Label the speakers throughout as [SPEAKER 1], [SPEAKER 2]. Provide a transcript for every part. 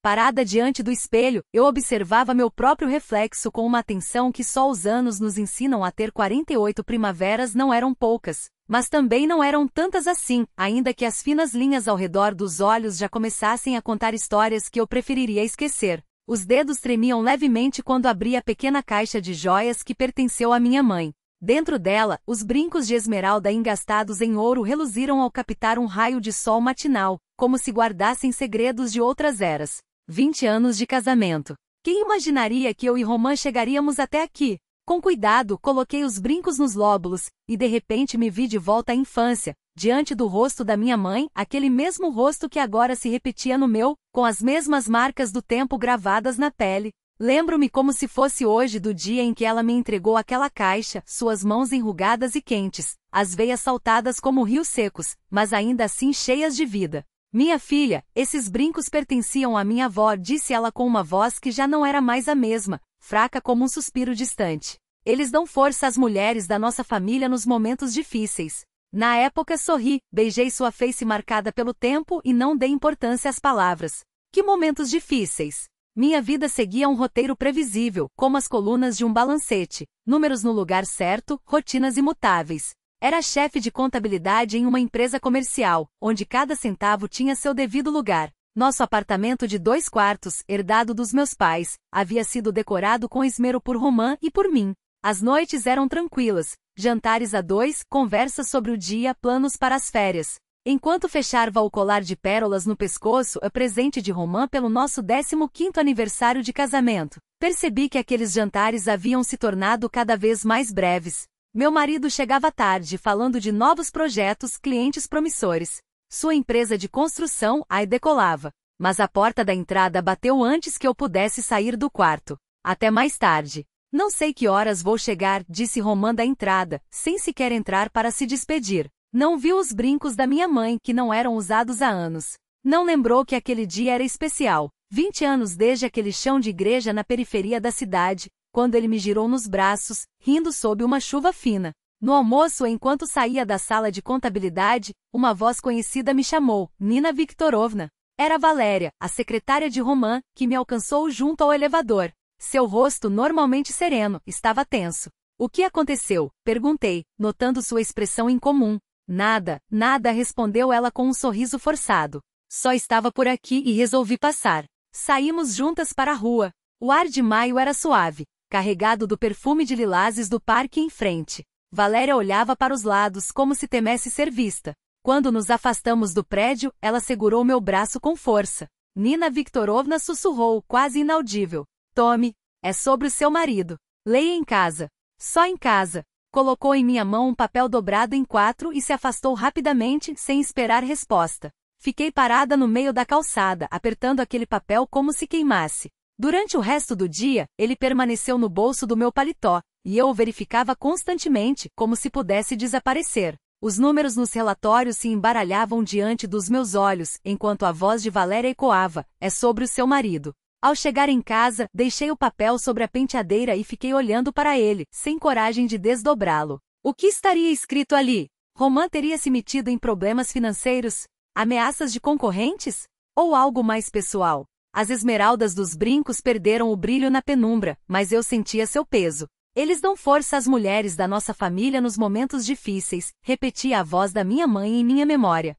[SPEAKER 1] Parada diante do espelho, eu observava meu próprio reflexo com uma atenção que só os anos nos ensinam a ter. 48 primaveras não eram poucas, mas também não eram tantas assim, ainda que as finas linhas ao redor dos olhos já começassem a contar histórias que eu preferiria esquecer. Os dedos tremiam levemente quando abri a pequena caixa de joias que pertenceu à minha mãe. Dentro dela, os brincos de esmeralda engastados em ouro reluziram ao captar um raio de sol matinal, como se guardassem segredos de outras eras. 20 anos de casamento. Quem imaginaria que eu e Romã chegaríamos até aqui? Com cuidado, coloquei os brincos nos lóbulos, e de repente me vi de volta à infância, diante do rosto da minha mãe, aquele mesmo rosto que agora se repetia no meu, com as mesmas marcas do tempo gravadas na pele. Lembro-me como se fosse hoje do dia em que ela me entregou aquela caixa, suas mãos enrugadas e quentes, as veias saltadas como rios secos, mas ainda assim cheias de vida. Minha filha, esses brincos pertenciam à minha avó, disse ela com uma voz que já não era mais a mesma, fraca como um suspiro distante. Eles dão força às mulheres da nossa família nos momentos difíceis. Na época sorri, beijei sua face marcada pelo tempo e não dei importância às palavras. Que momentos difíceis! Minha vida seguia um roteiro previsível, como as colunas de um balancete, números no lugar certo, rotinas imutáveis. Era chefe de contabilidade em uma empresa comercial, onde cada centavo tinha seu devido lugar. Nosso apartamento de 2 quartos, herdado dos meus pais, havia sido decorado com esmero por Romã e por mim. As noites eram tranquilas, jantares a 2, conversas sobre o dia, planos para as férias. Enquanto fechava o colar de pérolas no pescoço, o presente de Romã pelo nosso 15º aniversário de casamento, percebi que aqueles jantares haviam se tornado cada vez mais breves. Meu marido chegava tarde falando de novos projetos, clientes promissores. Sua empresa de construção aí decolava, mas a porta da entrada bateu antes que eu pudesse sair do quarto. Até mais tarde. Não sei que horas vou chegar, disse Romã da entrada, sem sequer entrar para se despedir. Não viu os brincos da minha mãe que não eram usados há anos. Não lembrou que aquele dia era especial. 20 anos desde aquele chão de igreja na periferia da cidade, quando ele me girou nos braços, rindo sob uma chuva fina. No almoço, enquanto saía da sala de contabilidade, uma voz conhecida me chamou, Nina Viktorovna. Era Valéria, a secretária de Romã, que me alcançou junto ao elevador. Seu rosto, normalmente sereno, estava tenso. O que aconteceu? Perguntei, notando sua expressão incomum. Nada, nada, respondeu ela com um sorriso forçado. Só estava por aqui e resolvi passar. Saímos juntas para a rua. O ar de maio era suave, carregado do perfume de lilazes do parque em frente. Valéria olhava para os lados como se temesse ser vista. Quando nos afastamos do prédio, ela segurou meu braço com força. Nina Viktorovna sussurrou, quase inaudível. Tome, é sobre o seu marido. Leia em casa. Só em casa. Colocou em minha mão um papel dobrado em 4 e se afastou rapidamente, sem esperar resposta. Fiquei parada no meio da calçada, apertando aquele papel como se queimasse. Durante o resto do dia, ele permaneceu no bolso do meu paletó, e eu o verificava constantemente, como se pudesse desaparecer. Os números nos relatórios se embaralhavam diante dos meus olhos, enquanto a voz de Valéria ecoava, é sobre o seu marido. Ao chegar em casa, deixei o papel sobre a penteadeira e fiquei olhando para ele, sem coragem de desdobrá-lo. O que estaria escrito ali? Romã teria se metido em problemas financeiros? Ameaças de concorrentes? Ou algo mais pessoal? As esmeraldas dos brincos perderam o brilho na penumbra, mas eu sentia seu peso. Eles dão força às mulheres da nossa família nos momentos difíceis, repetia a voz da minha mãe em minha memória.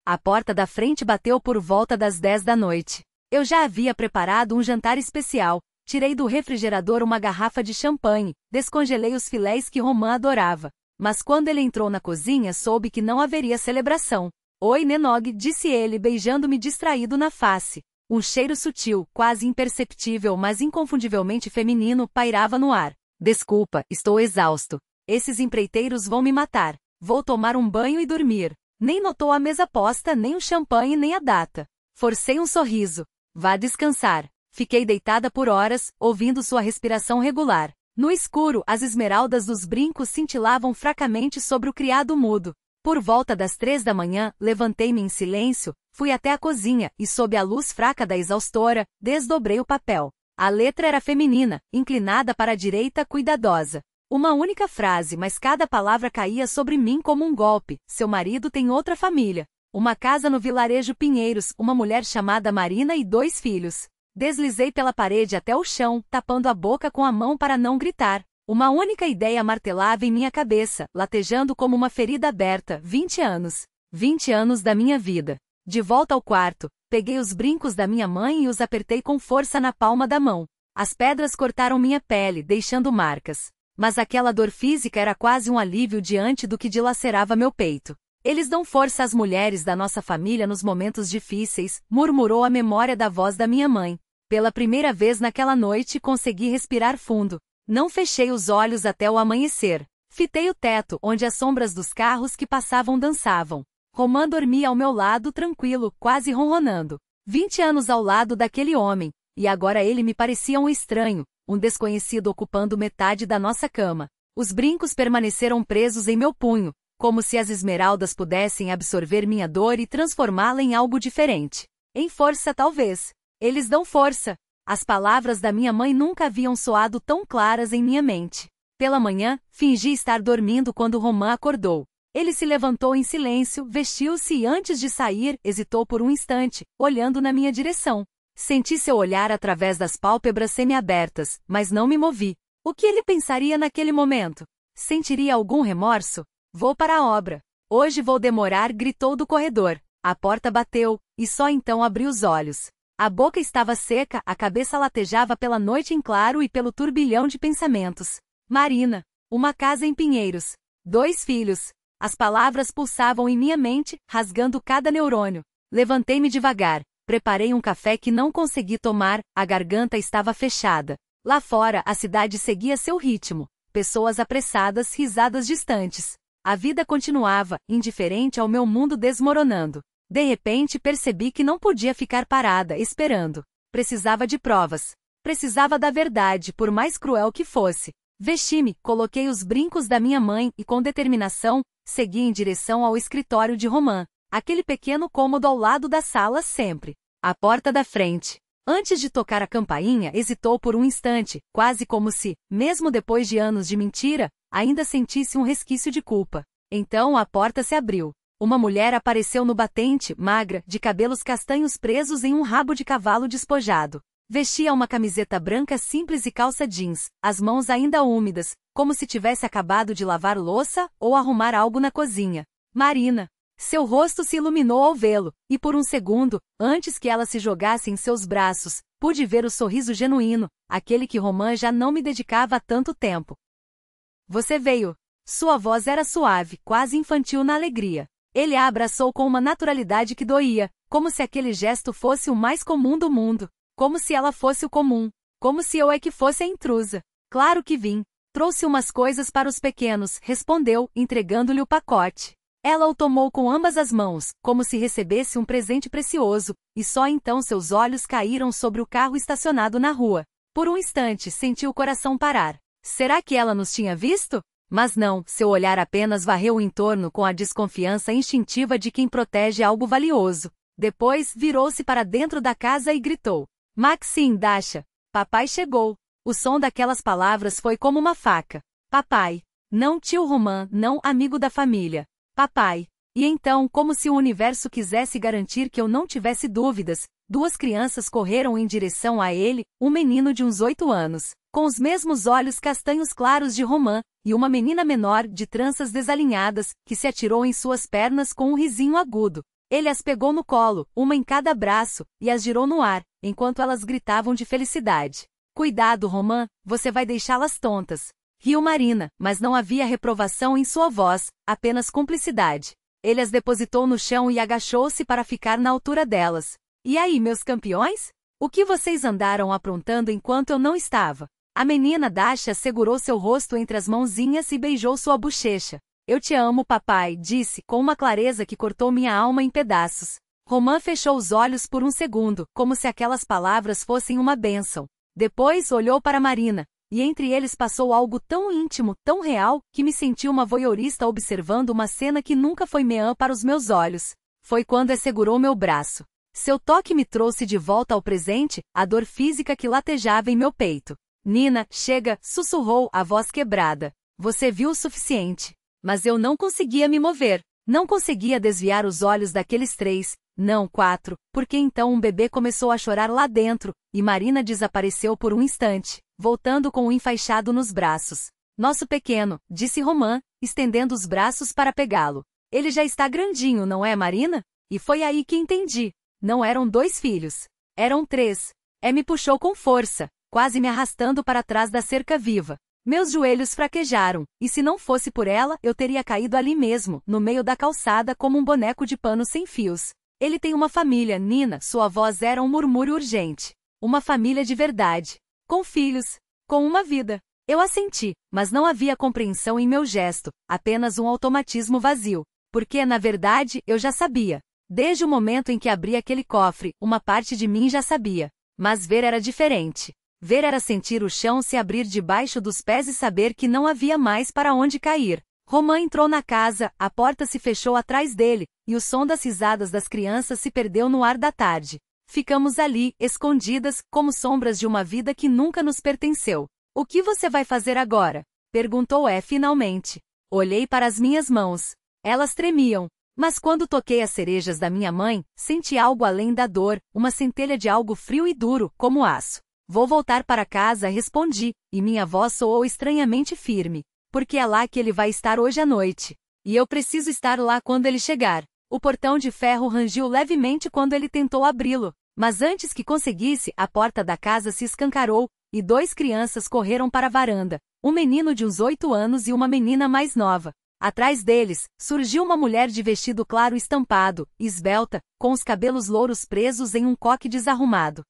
[SPEAKER 1] A porta da frente bateu por volta das 10 da noite. Eu já havia preparado um jantar especial, tirei do refrigerador uma garrafa de champanhe, descongelei os filés que Romã adorava. Mas quando ele entrou na cozinha soube que não haveria celebração. Oi, Nenog, disse ele beijando-me distraído na face. Um cheiro sutil, quase imperceptível mas inconfundivelmente feminino, pairava no ar. Desculpa, estou exausto. Esses empreiteiros vão me matar. Vou tomar um banho e dormir. Nem notou a mesa posta, nem o champanhe, nem a data. Forcei um sorriso. Vá descansar. Fiquei deitada por horas, ouvindo sua respiração regular. No escuro, as esmeraldas dos brincos cintilavam fracamente sobre o criado mudo. Por volta das 3 da manhã, levantei-me em silêncio, fui até a cozinha e, sob a luz fraca da exaustora, desdobrei o papel. A letra era feminina, inclinada para a direita, cuidadosa. Uma única frase, mas cada palavra caía sobre mim como um golpe. Seu marido tem outra família. Uma casa no vilarejo Pinheiros, uma mulher chamada Marina e 2 filhos. Deslizei pela parede até o chão, tapando a boca com a mão para não gritar. Uma única ideia martelava em minha cabeça, latejando como uma ferida aberta. 20 anos. 20 anos da minha vida. De volta ao quarto, peguei os brincos da minha mãe e os apertei com força na palma da mão. As pedras cortaram minha pele, deixando marcas. Mas aquela dor física era quase um alívio diante do que dilacerava meu peito. Eles dão força às mulheres da nossa família nos momentos difíceis, murmurou a memória da voz da minha mãe. Pela primeira vez naquela noite consegui respirar fundo. Não fechei os olhos até o amanhecer. Fitei o teto, onde as sombras dos carros que passavam dançavam. Romã dormia ao meu lado tranquilo, quase ronronando. 20 anos ao lado daquele homem, e agora ele me parecia um estranho, um desconhecido ocupando metade da nossa cama. Os brincos permaneceram presos em meu punho, como se as esmeraldas pudessem absorver minha dor e transformá-la em algo diferente. Em força, talvez. Eles dão força. As palavras da minha mãe nunca haviam soado tão claras em minha mente. Pela manhã, fingi estar dormindo quando Romã acordou. Ele se levantou em silêncio, vestiu-se e antes de sair, hesitou por um instante, olhando na minha direção. Senti seu olhar através das pálpebras semiabertas, mas não me movi. O que ele pensaria naquele momento? Sentiria algum remorso? Vou para a obra. Hoje vou demorar, gritou do corredor. A porta bateu, e só então abri os olhos. A boca estava seca, a cabeça latejava pela noite em claro e pelo turbilhão de pensamentos. Marina. Uma casa em Pinheiros. 2 filhos. As palavras pulsavam em minha mente, rasgando cada neurônio. Levantei-me devagar. Preparei um café que não consegui tomar, a garganta estava fechada. Lá fora, a cidade seguia seu ritmo. Pessoas apressadas, risadas distantes. A vida continuava, indiferente ao meu mundo desmoronando. De repente percebi que não podia ficar parada, esperando. Precisava de provas. Precisava da verdade, por mais cruel que fosse. Vesti-me, coloquei os brincos da minha mãe e, com determinação, segui em direção ao escritório de Romã. Aquele pequeno cômodo ao lado da sala sempre. A porta da frente. Antes de tocar a campainha, hesitou por um instante, quase como se, mesmo depois de anos de mentira, ainda sentisse um resquício de culpa. Então a porta se abriu. Uma mulher apareceu no batente, magra, de cabelos castanhos presos em um rabo de cavalo despojado. Vestia uma camiseta branca simples e calça jeans, as mãos ainda úmidas, como se tivesse acabado de lavar louça ou arrumar algo na cozinha. Marina. Seu rosto se iluminou ao vê-lo, e por um segundo, antes que ela se jogasse em seus braços, pude ver o sorriso genuíno, aquele que Romã já não me dedicava há tanto tempo. Você veio. Sua voz era suave, quase infantil na alegria. Ele a abraçou com uma naturalidade que doía, como se aquele gesto fosse o mais comum do mundo, como se ela fosse o comum, como se eu é que fosse a intrusa. Claro que vim. Trouxe umas coisas para os pequenos, respondeu, entregando-lhe o pacote. Ela o tomou com ambas as mãos, como se recebesse um presente precioso, e só então seus olhos caíram sobre o carro estacionado na rua. Por um instante senti o coração parar. Será que ela nos tinha visto? Mas não, seu olhar apenas varreu o entorno com a desconfiança instintiva de quem protege algo valioso. Depois, virou-se para dentro da casa e gritou. Maxine, Dasha. Papai chegou. O som daquelas palavras foi como uma faca. Papai. Não tio Romã, não amigo da família. Papai. E então, como se o universo quisesse garantir que eu não tivesse dúvidas, 2 crianças correram em direção a ele, um menino de uns 8 anos, com os mesmos olhos castanhos claros de Romã, e uma menina menor, de tranças desalinhadas, que se atirou em suas pernas com um risinho agudo. Ele as pegou no colo, uma em cada braço, e as girou no ar, enquanto elas gritavam de felicidade. Cuidado, Romã, você vai deixá-las tontas. Riu Marina, mas não havia reprovação em sua voz, apenas cumplicidade. Ele as depositou no chão e agachou-se para ficar na altura delas. E aí, meus campeões? O que vocês andaram aprontando enquanto eu não estava? A menina Dasha segurou seu rosto entre as mãozinhas e beijou sua bochecha. Eu te amo, papai, disse, com uma clareza que cortou minha alma em pedaços. Romã fechou os olhos por um segundo, como se aquelas palavras fossem uma bênção. Depois olhou para Marina. E entre eles passou algo tão íntimo, tão real, que me senti uma voyeurista observando uma cena que nunca foi meã para os meus olhos. Foi quando segurou meu braço. Seu toque me trouxe de volta ao presente, a dor física que latejava em meu peito. Nina, chega, sussurrou, a voz quebrada. Você viu o suficiente. Mas eu não conseguia me mover. Não conseguia desviar os olhos daqueles 3, não 4, porque então um bebê começou a chorar lá dentro, e Marina desapareceu por um instante, voltando com o enfaixado nos braços. Nosso pequeno, disse Romã, estendendo os braços para pegá-lo. Ele já está grandinho, não é, Marina? E foi aí que entendi. Não eram 2 filhos. Eram 3. Me puxou com força, quase me arrastando para trás da cerca viva. Meus joelhos fraquejaram, e se não fosse por ela, eu teria caído ali mesmo, no meio da calçada como um boneco de pano sem fios. Ele tem uma família, Nina, sua voz era um murmúrio urgente. Uma família de verdade. Com filhos. Com uma vida. Eu assenti, mas não havia compreensão em meu gesto, apenas um automatismo vazio. Porque, na verdade, eu já sabia. Desde o momento em que abri aquele cofre, uma parte de mim já sabia. Mas ver era diferente. Ver era sentir o chão se abrir debaixo dos pés e saber que não havia mais para onde cair. Romã entrou na casa, a porta se fechou atrás dele, e o som das risadas das crianças se perdeu no ar da tarde. Ficamos ali, escondidas, como sombras de uma vida que nunca nos pertenceu. O que você vai fazer agora? Perguntou finalmente. Olhei para as minhas mãos. Elas tremiam. Mas quando toquei as cerejas da minha mãe, senti algo além da dor, uma centelha de algo frio e duro, como aço. Vou voltar para casa, respondi, e minha voz soou estranhamente firme. Porque é lá que ele vai estar hoje à noite. E eu preciso estar lá quando ele chegar. O portão de ferro rangiu levemente quando ele tentou abri-lo. Mas antes que conseguisse, a porta da casa se escancarou, e 2 crianças correram para a varanda. Um menino de uns 8 anos e uma menina mais nova. Atrás deles, surgiu uma mulher de vestido claro estampado, esbelta, com os cabelos louros presos em um coque desarrumado.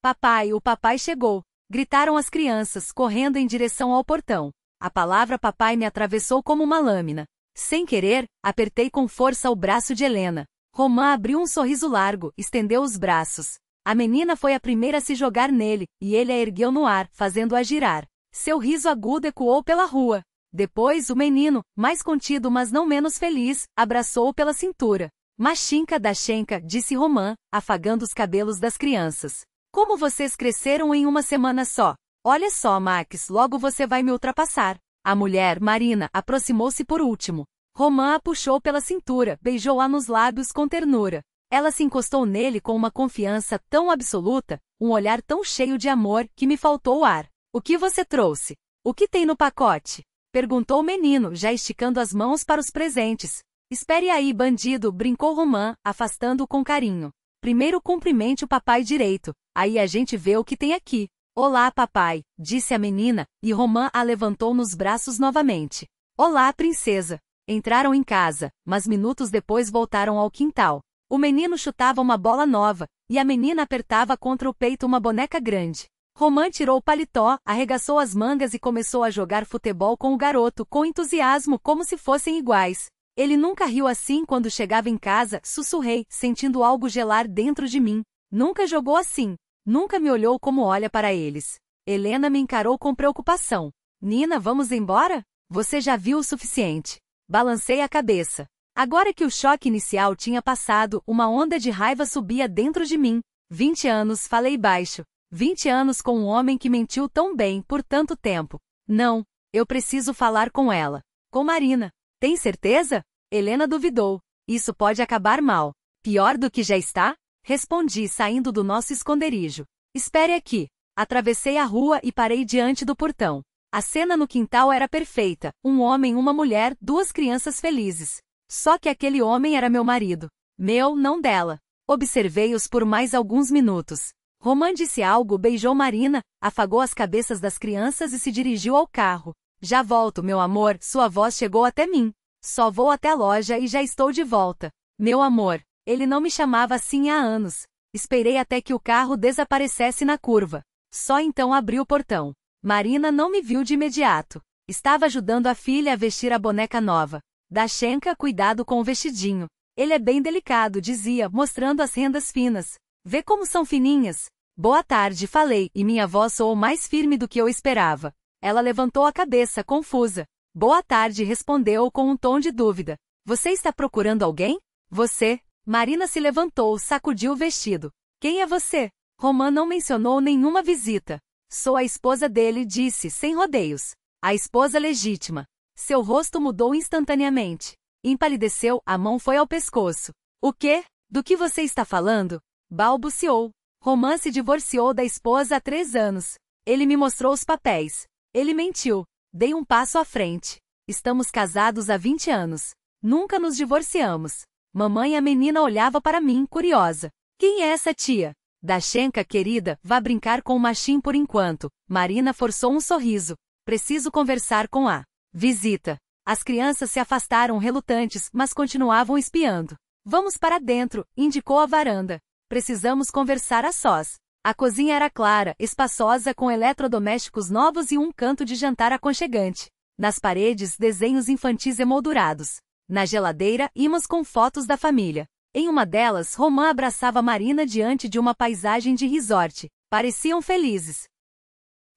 [SPEAKER 1] Papai, o papai chegou! Gritaram as crianças, correndo em direção ao portão. A palavra papai me atravessou como uma lâmina. Sem querer, apertei com força o braço de Helena. Romã abriu um sorriso largo, estendeu os braços. A menina foi a primeira a se jogar nele, e ele a ergueu no ar, fazendo-a girar. Seu riso agudo ecoou pela rua. Depois, o menino, mais contido mas não menos feliz, abraçou-o pela cintura. Machinka Dashenka, disse Romã, afagando os cabelos das crianças. Como vocês cresceram em uma semana só? Olha só, Max, logo você vai me ultrapassar. A mulher, Marina, aproximou-se por último. Romã a puxou pela cintura, beijou-a nos lábios com ternura. Ela se encostou nele com uma confiança tão absoluta, um olhar tão cheio de amor, que me faltou o ar. O que você trouxe? O que tem no pacote? Perguntou o menino, já esticando as mãos para os presentes. Espere aí, bandido, brincou Romã, afastando-o com carinho. Primeiro cumprimente o papai direito, aí a gente vê o que tem aqui. Olá, papai, disse a menina, e Romã a levantou nos braços novamente. Olá, princesa. Entraram em casa, mas minutos depois voltaram ao quintal. O menino chutava uma bola nova, e a menina apertava contra o peito uma boneca grande. Romã tirou o paletó, arregaçou as mangas e começou a jogar futebol com o garoto, com entusiasmo, como se fossem iguais. Ele nunca riu assim quando chegava em casa, sussurrei, sentindo algo gelar dentro de mim. Nunca jogou assim. Nunca me olhou como olha para eles. Helena me encarou com preocupação. Nina, vamos embora? Você já viu o suficiente. Balancei a cabeça. Agora que o choque inicial tinha passado, uma onda de raiva subia dentro de mim. 20 anos, falei baixo. 20 anos com um homem que mentiu tão bem por tanto tempo. Não, eu preciso falar com ela. Com Marina. Tem certeza? Helena duvidou. Isso pode acabar mal. Pior do que já está? Respondi saindo do nosso esconderijo. Espere aqui. Atravessei a rua e parei diante do portão. A cena no quintal era perfeita. Um homem, uma mulher, 2 crianças felizes. Só que aquele homem era meu marido. Meu, não dela. Observei-os por mais alguns minutos. Romã disse algo, beijou Marina, afagou as cabeças das crianças e se dirigiu ao carro. Já volto, meu amor, sua voz chegou até mim. Só vou até a loja e já estou de volta. Meu amor, ele não me chamava assim há anos. Esperei até que o carro desaparecesse na curva. Só então abri o portão. Marina não me viu de imediato. Estava ajudando a filha a vestir a boneca nova. Dashenka, cuidado com o vestidinho. Ele é bem delicado, dizia, mostrando as rendas finas. Vê como são fininhas. Boa tarde, falei, e minha voz soou mais firme do que eu esperava. Ela levantou a cabeça, confusa. Boa tarde, respondeu com um tom de dúvida. Você está procurando alguém? Você? Marina se levantou, sacudiu o vestido. Quem é você? Romã não mencionou nenhuma visita. Sou a esposa dele, disse, sem rodeios. A esposa legítima. Seu rosto mudou instantaneamente. Empalideceu, a mão foi ao pescoço. O quê? Do que você está falando? Balbuciou. Romã se divorciou da esposa há 3 anos. Ele me mostrou os papéis. Ele mentiu. Dei um passo à frente. Estamos casados há 20 anos. Nunca nos divorciamos. Mamãe, a menina olhava para mim, curiosa. Quem é essa tia? Dashenka, querida, vá brincar com o Machim por enquanto. Marina forçou um sorriso. Preciso conversar com a visita. As crianças se afastaram relutantes, mas continuavam espiando. Vamos para dentro, indicou a varanda. Precisamos conversar a sós. A cozinha era clara, espaçosa, com eletrodomésticos novos e um canto de jantar aconchegante. Nas paredes, desenhos infantis emoldurados. Na geladeira, ímãs com fotos da família. Em uma delas, Romã abraçava Marina diante de uma paisagem de resort. Pareciam felizes.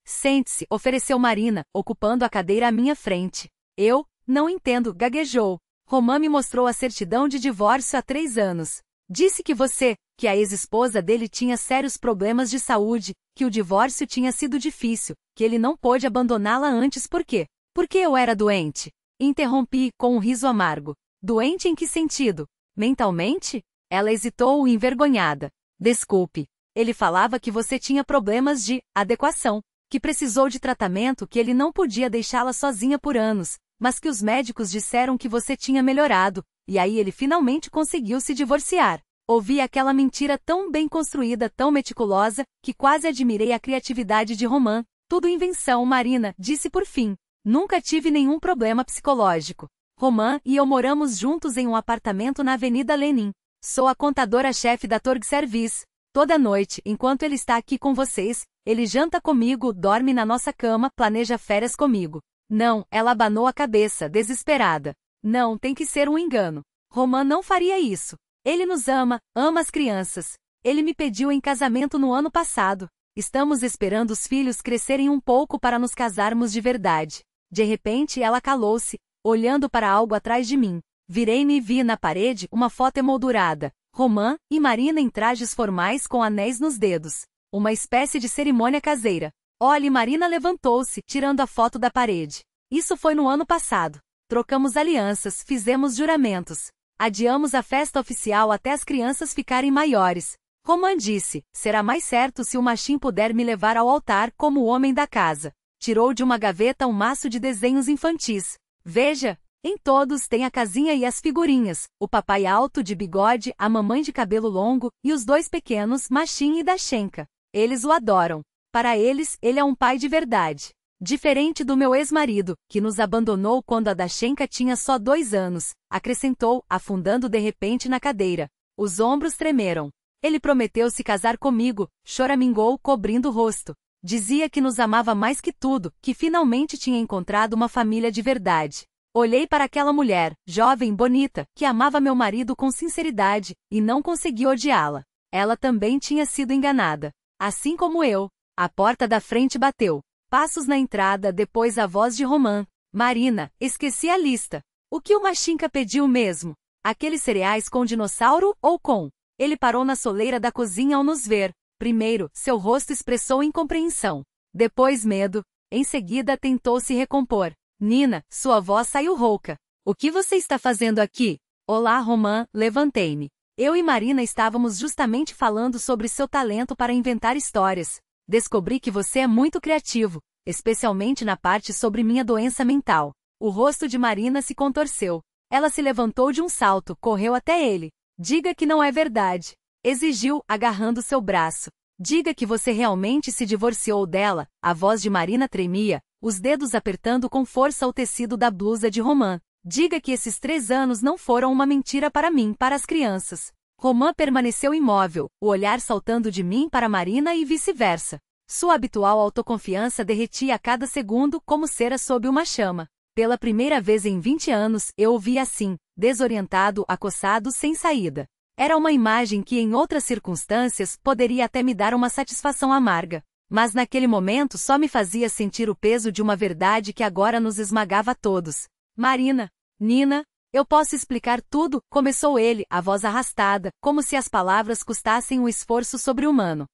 [SPEAKER 1] Sente-se, ofereceu Marina, ocupando a cadeira à minha frente. Eu, não entendo, gaguejou. Romã me mostrou a certidão de divórcio há 3 anos. Disse que a ex-esposa dele tinha sérios problemas de saúde, que o divórcio tinha sido difícil, que ele não pôde abandoná-la antes porque eu era doente. Interrompi, com um riso amargo. Doente em que sentido? Mentalmente? Ela hesitou, envergonhada. Desculpe. Ele falava que você tinha problemas de adequação, que precisou de tratamento, que ele não podia deixá-la sozinha por anos, mas que os médicos disseram que você tinha melhorado, e aí ele finalmente conseguiu se divorciar. Ouvi aquela mentira tão bem construída, tão meticulosa, que quase admirei a criatividade de Romã. Tudo invenção, Marina, disse por fim. Nunca tive nenhum problema psicológico. Romã e eu moramos juntos em um apartamento na Avenida Lenin. Sou a contadora-chefe da Torg Service. Toda noite, enquanto ele está aqui com vocês, ele janta comigo, dorme na nossa cama, planeja férias comigo. Não, ela abanou a cabeça, desesperada. Não, tem que ser um engano. Romã não faria isso. Ele nos ama, ama as crianças. Ele me pediu em casamento no ano passado. Estamos esperando os filhos crescerem um pouco para nos casarmos de verdade. De repente ela calou-se, olhando para algo atrás de mim. Virei-me e vi na parede uma foto emoldurada. Romã e Marina em trajes formais com anéis nos dedos. Uma espécie de cerimônia caseira. Olhe, Marina levantou-se, tirando a foto da parede. Isso foi no ano passado. Trocamos alianças, fizemos juramentos. Adiamos a festa oficial até as crianças ficarem maiores. Romã disse, será mais certo se o Machim puder me levar ao altar como o homem da casa. Tirou de uma gaveta um maço de desenhos infantis. Veja, em todos tem a casinha e as figurinhas, o papai alto de bigode, a mamãe de cabelo longo, e os 2 pequenos, Machim e Dashenka. Eles o adoram. Para eles, ele é um pai de verdade. Diferente do meu ex-marido, que nos abandonou quando a Dashenka tinha só 2 anos, acrescentou, afundando de repente na cadeira. Os ombros tremeram. Ele prometeu se casar comigo, choramingou, cobrindo o rosto. Dizia que nos amava mais que tudo, que finalmente tinha encontrado uma família de verdade. Olhei para aquela mulher, jovem, bonita, que amava meu marido com sinceridade, e não consegui odiá-la. Ela também tinha sido enganada. Assim como eu. A porta da frente bateu. Passos na entrada, depois a voz de Romã. Marina, esqueci a lista. O que o Machinka pediu mesmo? Aqueles cereais com dinossauro ou com? Ele parou na soleira da cozinha ao nos ver. Primeiro, seu rosto expressou incompreensão. Depois medo. Em seguida tentou se recompor. Nina, sua voz saiu rouca. O que você está fazendo aqui? Olá, Romã, levantei-me. Eu e Marina estávamos justamente falando sobre seu talento para inventar histórias. Descobri que você é muito criativo, especialmente na parte sobre minha doença mental. O rosto de Marina se contorceu. Ela se levantou de um salto, correu até ele. Diga que não é verdade. Exigiu, agarrando seu braço. Diga que você realmente se divorciou dela. A voz de Marina tremia, os dedos apertando com força o tecido da blusa de Romã. Diga que esses 3 anos não foram uma mentira para mim, para as crianças. Romã permaneceu imóvel, o olhar saltando de mim para Marina e vice-versa. Sua habitual autoconfiança derretia a cada segundo como cera sob uma chama. Pela primeira vez em 20 anos, eu o vi assim, desorientado, acossado, sem saída. Era uma imagem que em outras circunstâncias poderia até me dar uma satisfação amarga. Mas naquele momento só me fazia sentir o peso de uma verdade que agora nos esmagava a todos. Marina, Nina, eu posso explicar tudo, começou ele, a voz arrastada, como se as palavras custassem um esforço sobre-humano.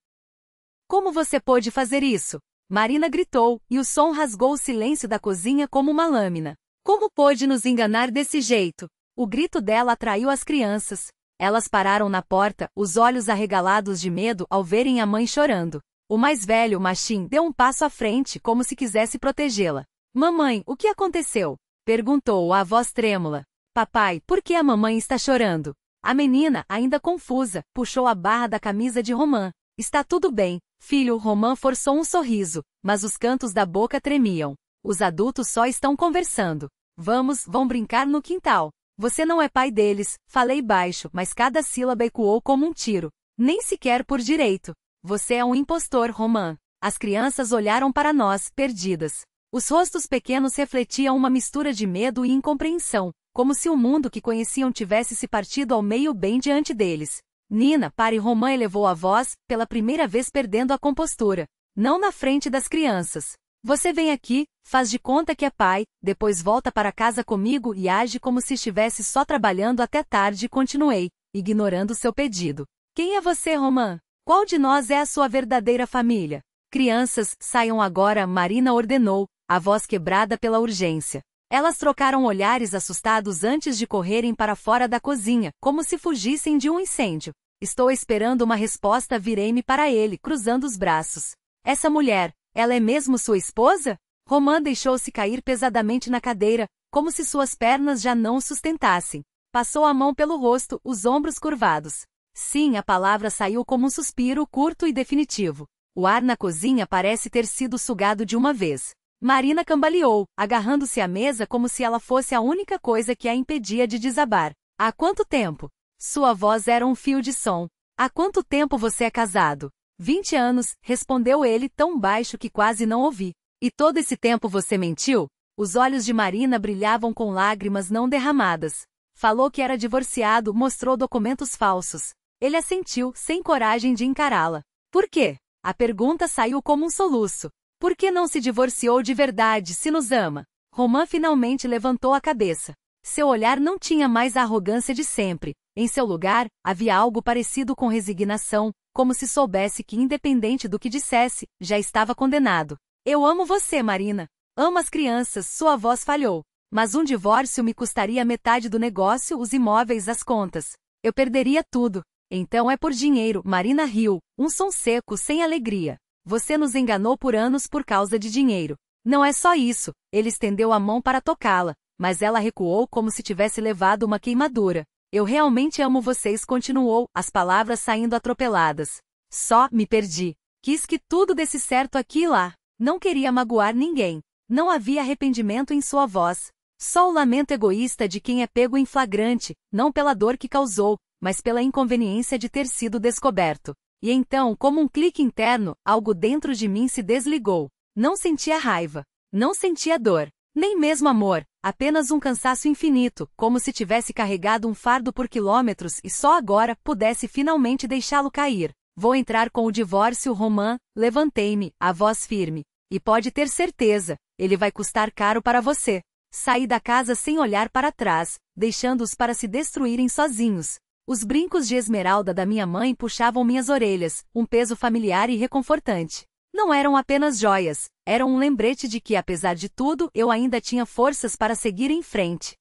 [SPEAKER 1] Como você pôde fazer isso? Marina gritou, e o som rasgou o silêncio da cozinha como uma lâmina. Como pôde nos enganar desse jeito? O grito dela atraiu as crianças. Elas pararam na porta, os olhos arregalados de medo ao verem a mãe chorando. O mais velho, Machim, deu um passo à frente, como se quisesse protegê-la. Mamãe, o que aconteceu? Perguntou a voz trêmula. Papai, por que a mamãe está chorando? A menina, ainda confusa, puxou a barra da camisa de Romã. Está tudo bem, filho. Romã forçou um sorriso, mas os cantos da boca tremiam. Os adultos só estão conversando. Vão brincar no quintal. Você não é pai deles, falei baixo, mas cada sílaba ecoou como um tiro. Nem sequer por direito. Você é um impostor, Romã. As crianças olharam para nós, perdidas. Os rostos pequenos refletiam uma mistura de medo e incompreensão, como se o mundo que conheciam tivesse se partido ao meio bem diante deles. Nina, pare. Romã elevou a voz, pela primeira vez perdendo a compostura. Não na frente das crianças. Você vem aqui, faz de conta que é pai, depois volta para casa comigo e age como se estivesse só trabalhando até tarde. Continuei, ignorando seu pedido. Quem é você, Romã? Qual de nós é a sua verdadeira família? Crianças, saiam agora, Marina ordenou, a voz quebrada pela urgência. Elas trocaram olhares assustados antes de correrem para fora da cozinha, como se fugissem de um incêndio. Estou esperando uma resposta. Virei-me para ele, cruzando os braços. Essa mulher, ela é mesmo sua esposa? Romã deixou-se cair pesadamente na cadeira, como se suas pernas já não o sustentassem. Passou a mão pelo rosto, os ombros curvados. Sim, a palavra saiu como um suspiro curto e definitivo. O ar na cozinha parece ter sido sugado de uma vez. Marina cambaleou, agarrando-se à mesa como se ela fosse a única coisa que a impedia de desabar. Há quanto tempo? Sua voz era um fio de som. Há quanto tempo você é casado? 20 anos, respondeu ele tão baixo que quase não ouvi. E todo esse tempo você mentiu? Os olhos de Marina brilhavam com lágrimas não derramadas. Falou que era divorciado, mostrou documentos falsos. Ele assentiu, sem coragem de encará-la. Por quê? A pergunta saiu como um soluço. Por que não se divorciou de verdade, se nos ama? Romã finalmente levantou a cabeça. Seu olhar não tinha mais a arrogância de sempre. Em seu lugar, havia algo parecido com resignação, como se soubesse que, independente do que dissesse, já estava condenado. Eu amo você, Marina. Amo as crianças. Sua voz falhou. Mas um divórcio me custaria metade do negócio, os imóveis, as contas. Eu perderia tudo. Então é por dinheiro. Marina riu, um som seco, sem alegria. Você nos enganou por anos por causa de dinheiro. Não é só isso. Ele estendeu a mão para tocá-la, mas ela recuou como se tivesse levado uma queimadura. Eu realmente amo vocês, continuou, as palavras saindo atropeladas. Só me perdi. Quis que tudo desse certo aqui e lá. Não queria magoar ninguém. Não havia arrependimento em sua voz. Só o lamento egoísta de quem é pego em flagrante, não pela dor que causou, mas pela inconveniência de ter sido descoberto. E então, como um clique interno, algo dentro de mim se desligou. Não sentia raiva. Não sentia dor. Nem mesmo amor. Apenas um cansaço infinito, como se tivesse carregado um fardo por quilômetros e só agora pudesse finalmente deixá-lo cair. Vou entrar com o divórcio, Romã. Levantei-me, a voz firme. E pode ter certeza, ele vai custar caro para você. Saí da casa sem olhar para trás, deixando-os para se destruírem sozinhos. Os brincos de esmeralda da minha mãe puxavam minhas orelhas, um peso familiar e reconfortante. Não eram apenas joias, eram um lembrete de que, apesar de tudo, eu ainda tinha forças para seguir em frente.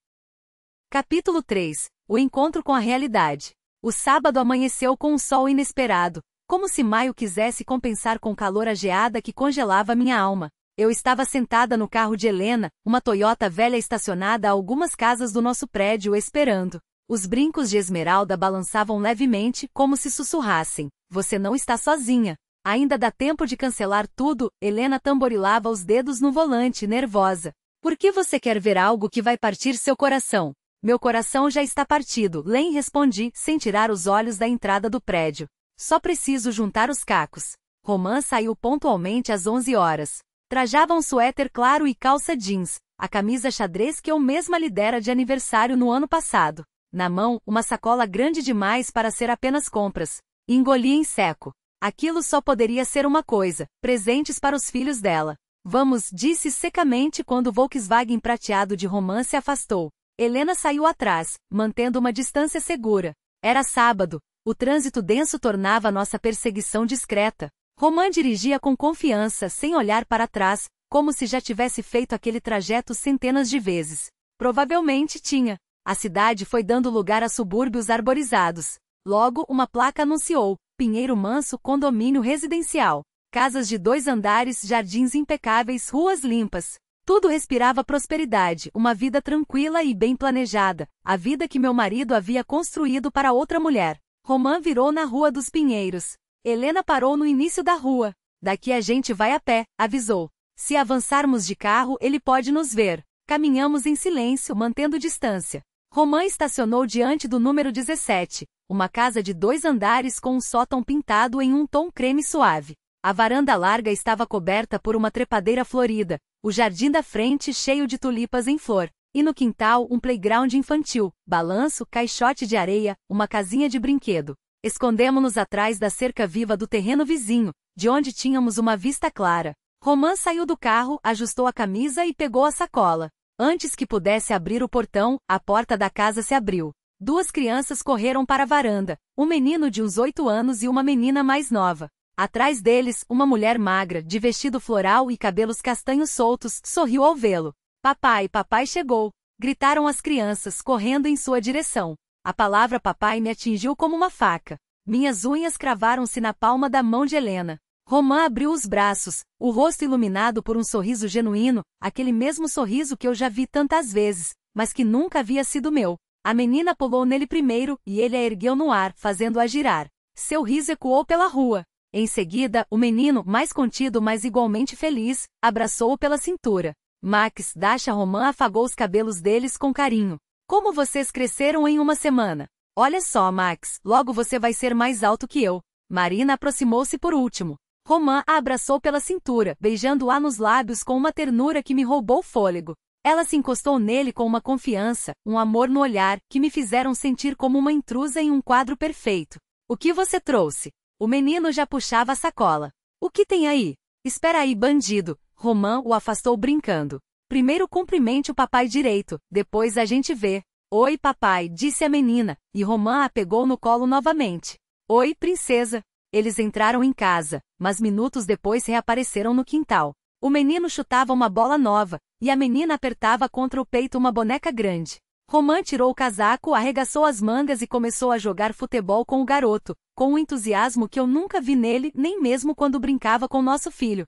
[SPEAKER 1] Capítulo 3. O encontro com a realidade. O sábado amanheceu com um sol inesperado, como se maio quisesse compensar com o calor a geada que congelava minha alma. Eu estava sentada no carro de Helena, uma Toyota velha estacionada a algumas casas do nosso prédio, esperando. Os brincos de esmeralda balançavam levemente, como se sussurrassem. Você não está sozinha. Ainda dá tempo de cancelar tudo. Helena tamborilava os dedos no volante, nervosa. Por que você quer ver algo que vai partir seu coração? Meu coração já está partido, Len, respondi, sem tirar os olhos da entrada do prédio. Só preciso juntar os cacos. Romã saiu pontualmente às 11 horas. Trajava um suéter claro e calça jeans, a camisa xadrez que eu mesma lhe dera de aniversário no ano passado. Na mão, uma sacola grande demais para ser apenas compras. Engoli em seco. Aquilo só poderia ser uma coisa: presentes para os filhos dela. Vamos, disse secamente quando o Volkswagen prateado de Romã se afastou. Helena saiu atrás, mantendo uma distância segura. Era sábado. O trânsito denso tornava nossa perseguição discreta. Romã dirigia com confiança, sem olhar para trás, como se já tivesse feito aquele trajeto centenas de vezes. Provavelmente tinha. A cidade foi dando lugar a subúrbios arborizados. Logo, uma placa anunciou: Pinheiro Manso Condomínio Residencial. Casas de 2 andares, jardins impecáveis, ruas limpas. Tudo respirava prosperidade, uma vida tranquila e bem planejada, a vida que meu marido havia construído para outra mulher. Romã virou na Rua dos Pinheiros. Helena parou no início da rua. Daqui a gente vai a pé, avisou. Se avançarmos de carro, ele pode nos ver. Caminhamos em silêncio, mantendo distância. Romã estacionou diante do número 17, uma casa de 2 andares com um sótão pintado em um tom creme suave. A varanda larga estava coberta por uma trepadeira florida, o jardim da frente cheio de tulipas em flor, e no quintal um playground infantil, balanço, caixote de areia, uma casinha de brinquedo. Escondemo-nos atrás da cerca viva do terreno vizinho, de onde tínhamos uma vista clara. Romã saiu do carro, ajustou a camisa e pegou a sacola. Antes que pudesse abrir o portão, a porta da casa se abriu. 2 crianças correram para a varanda, um menino de uns 8 anos e uma menina mais nova. Atrás deles, uma mulher magra, de vestido floral e cabelos castanhos soltos, sorriu ao vê-lo. Papai, papai chegou! Gritaram as crianças, correndo em sua direção. A palavra papai me atingiu como uma faca. Minhas unhas cravaram-se na palma da mão de Helena. Romã abriu os braços, o rosto iluminado por um sorriso genuíno, aquele mesmo sorriso que eu já vi tantas vezes, mas que nunca havia sido meu. A menina pulou nele primeiro, e ele a ergueu no ar, fazendo-a girar. Seu riso ecoou pela rua. Em seguida, o menino, mais contido mas igualmente feliz, abraçou-o pela cintura. Max, Dasha Romã afagou os cabelos deles com carinho. Como vocês cresceram em uma semana? Olha só, Max, logo você vai ser mais alto que eu. Marina aproximou-se por último. Romã a abraçou pela cintura, beijando-a nos lábios com uma ternura que me roubou o fôlego. Ela se encostou nele com uma confiança, um amor no olhar, que me fizeram sentir como uma intrusa em um quadro perfeito. O que você trouxe? O menino já puxava a sacola. O que tem aí? Espera aí, bandido. Romã o afastou brincando. Primeiro cumprimente o papai direito, depois a gente vê. Oi, papai, disse a menina, e Romã a pegou no colo novamente. Oi, princesa. Eles entraram em casa, mas minutos depois reapareceram no quintal. O menino chutava uma bola nova, e a menina apertava contra o peito uma boneca grande. Romã tirou o casaco, arregaçou as mangas e começou a jogar futebol com o garoto, com um entusiasmo que eu nunca vi nele, nem mesmo quando brincava com nosso filho.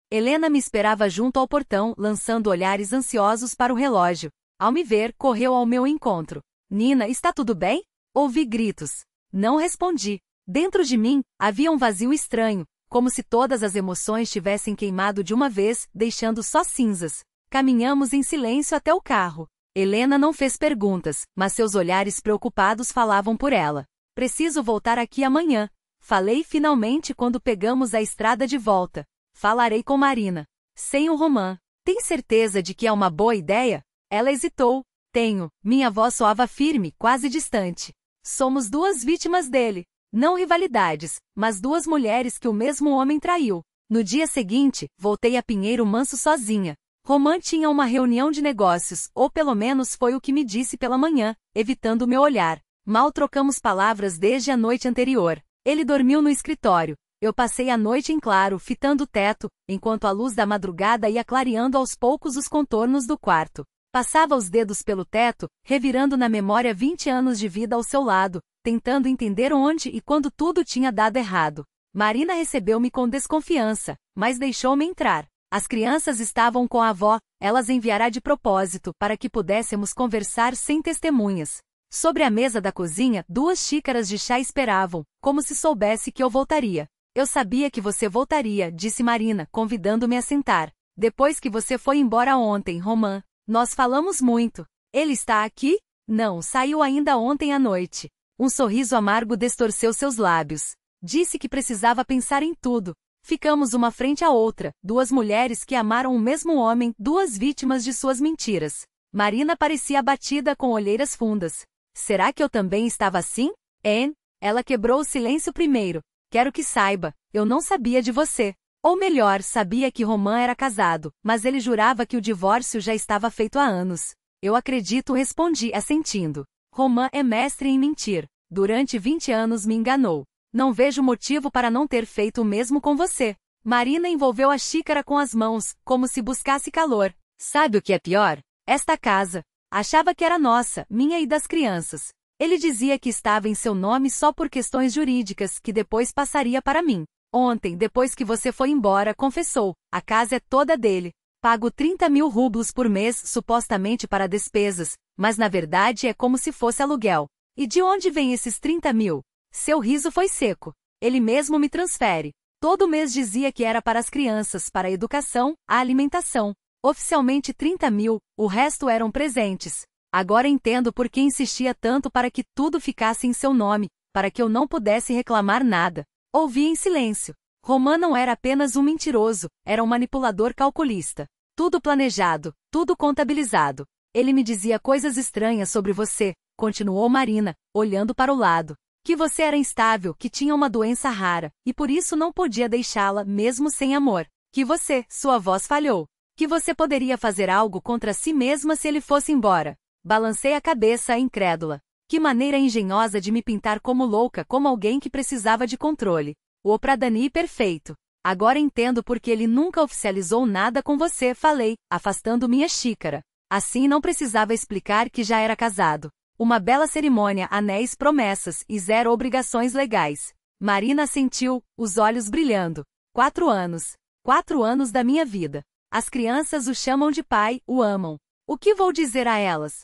[SPEAKER 1] Helena me esperava junto ao portão, lançando olhares ansiosos para o relógio. Ao me ver, correu ao meu encontro. Nina, está tudo bem? Ouvi gritos. Não respondi. Dentro de mim, havia um vazio estranho, como se todas as emoções tivessem queimado de uma vez, deixando só cinzas. Caminhamos em silêncio até o carro. Helena não fez perguntas, mas seus olhares preocupados falavam por ela. Preciso voltar aqui amanhã. Falei finalmente quando pegamos a estrada de volta. Falarei com Marina. Sem o Romã. Tem certeza de que é uma boa ideia? Ela hesitou. Tenho. Minha voz soava firme, quase distante. Somos 2 vítimas dele. Não rivalidades, mas 2 mulheres que o mesmo homem traiu. No dia seguinte, voltei a Pinheiro Manso sozinha. Romã tinha uma reunião de negócios, ou pelo menos foi o que me disse pela manhã, evitando meu olhar. Mal trocamos palavras desde a noite anterior. Ele dormiu no escritório. Eu passei a noite em claro, fitando o teto, enquanto a luz da madrugada ia clareando aos poucos os contornos do quarto. Passava os dedos pelo teto, revirando na memória 20 anos de vida ao seu lado, tentando entender onde e quando tudo tinha dado errado. Marina recebeu-me com desconfiança, mas deixou-me entrar. As crianças estavam com a avó, elas enviará de propósito, para que pudéssemos conversar sem testemunhas. Sobre a mesa da cozinha, 2 xícaras de chá esperavam, como se soubesse que eu voltaria. Eu sabia que você voltaria, disse Marina, convidando-me a sentar. Depois que você foi embora ontem, Romã. Nós falamos muito. Ele está aqui? Não, saiu ainda ontem à noite. Um sorriso amargo distorceu seus lábios. Disse que precisava pensar em tudo. Ficamos uma frente à outra, 2 mulheres que amaram o mesmo homem, 2 vítimas de suas mentiras. Marina parecia abatida com olheiras fundas. Será que eu também estava assim? Anne? Ela quebrou o silêncio primeiro. Quero que saiba, eu não sabia de você. Ou melhor, sabia que Romã era casado, mas ele jurava que o divórcio já estava feito há anos. Eu acredito, respondi, assentindo. Romã é mestre em mentir. Durante 20 anos me enganou. Não vejo motivo para não ter feito o mesmo com você. Marina envolveu a xícara com as mãos, como se buscasse calor. Sabe o que é pior? Esta casa. Achava que era nossa, minha e das crianças. Ele dizia que estava em seu nome só por questões jurídicas, que depois passaria para mim. Ontem, depois que você foi embora, confessou, a casa é toda dele. Pago 30 mil rublos por mês supostamente para despesas, mas na verdade é como se fosse aluguel. E de onde vem esses 30 mil? Seu riso foi seco. Ele mesmo me transfere. Todo mês dizia que era para as crianças, para a educação, a alimentação. Oficialmente 30 mil, o resto eram presentes. Agora entendo por que insistia tanto para que tudo ficasse em seu nome, para que eu não pudesse reclamar nada. Ouvi em silêncio. Roman não era apenas um mentiroso, era um manipulador calculista. Tudo planejado, tudo contabilizado. Ele me dizia coisas estranhas sobre você, continuou Marina, olhando para o lado. Que você era instável, que tinha uma doença rara, e por isso não podia deixá-la, mesmo sem amor. Que você, sua voz falhou. Que você poderia fazer algo contra si mesma se ele fosse embora. Balancei a cabeça, incrédula. Que maneira engenhosa de me pintar como louca, como alguém que precisava de controle. O Pradani perfeito. Agora entendo porque ele nunca oficializou nada com você, falei, afastando minha xícara. Assim não precisava explicar que já era casado. Uma bela cerimônia, anéis, promessas e 0 obrigações legais. Marina assentiu, os olhos brilhando. 4 anos. 4 anos da minha vida. As crianças o chamam de pai, o amam. O que vou dizer a elas?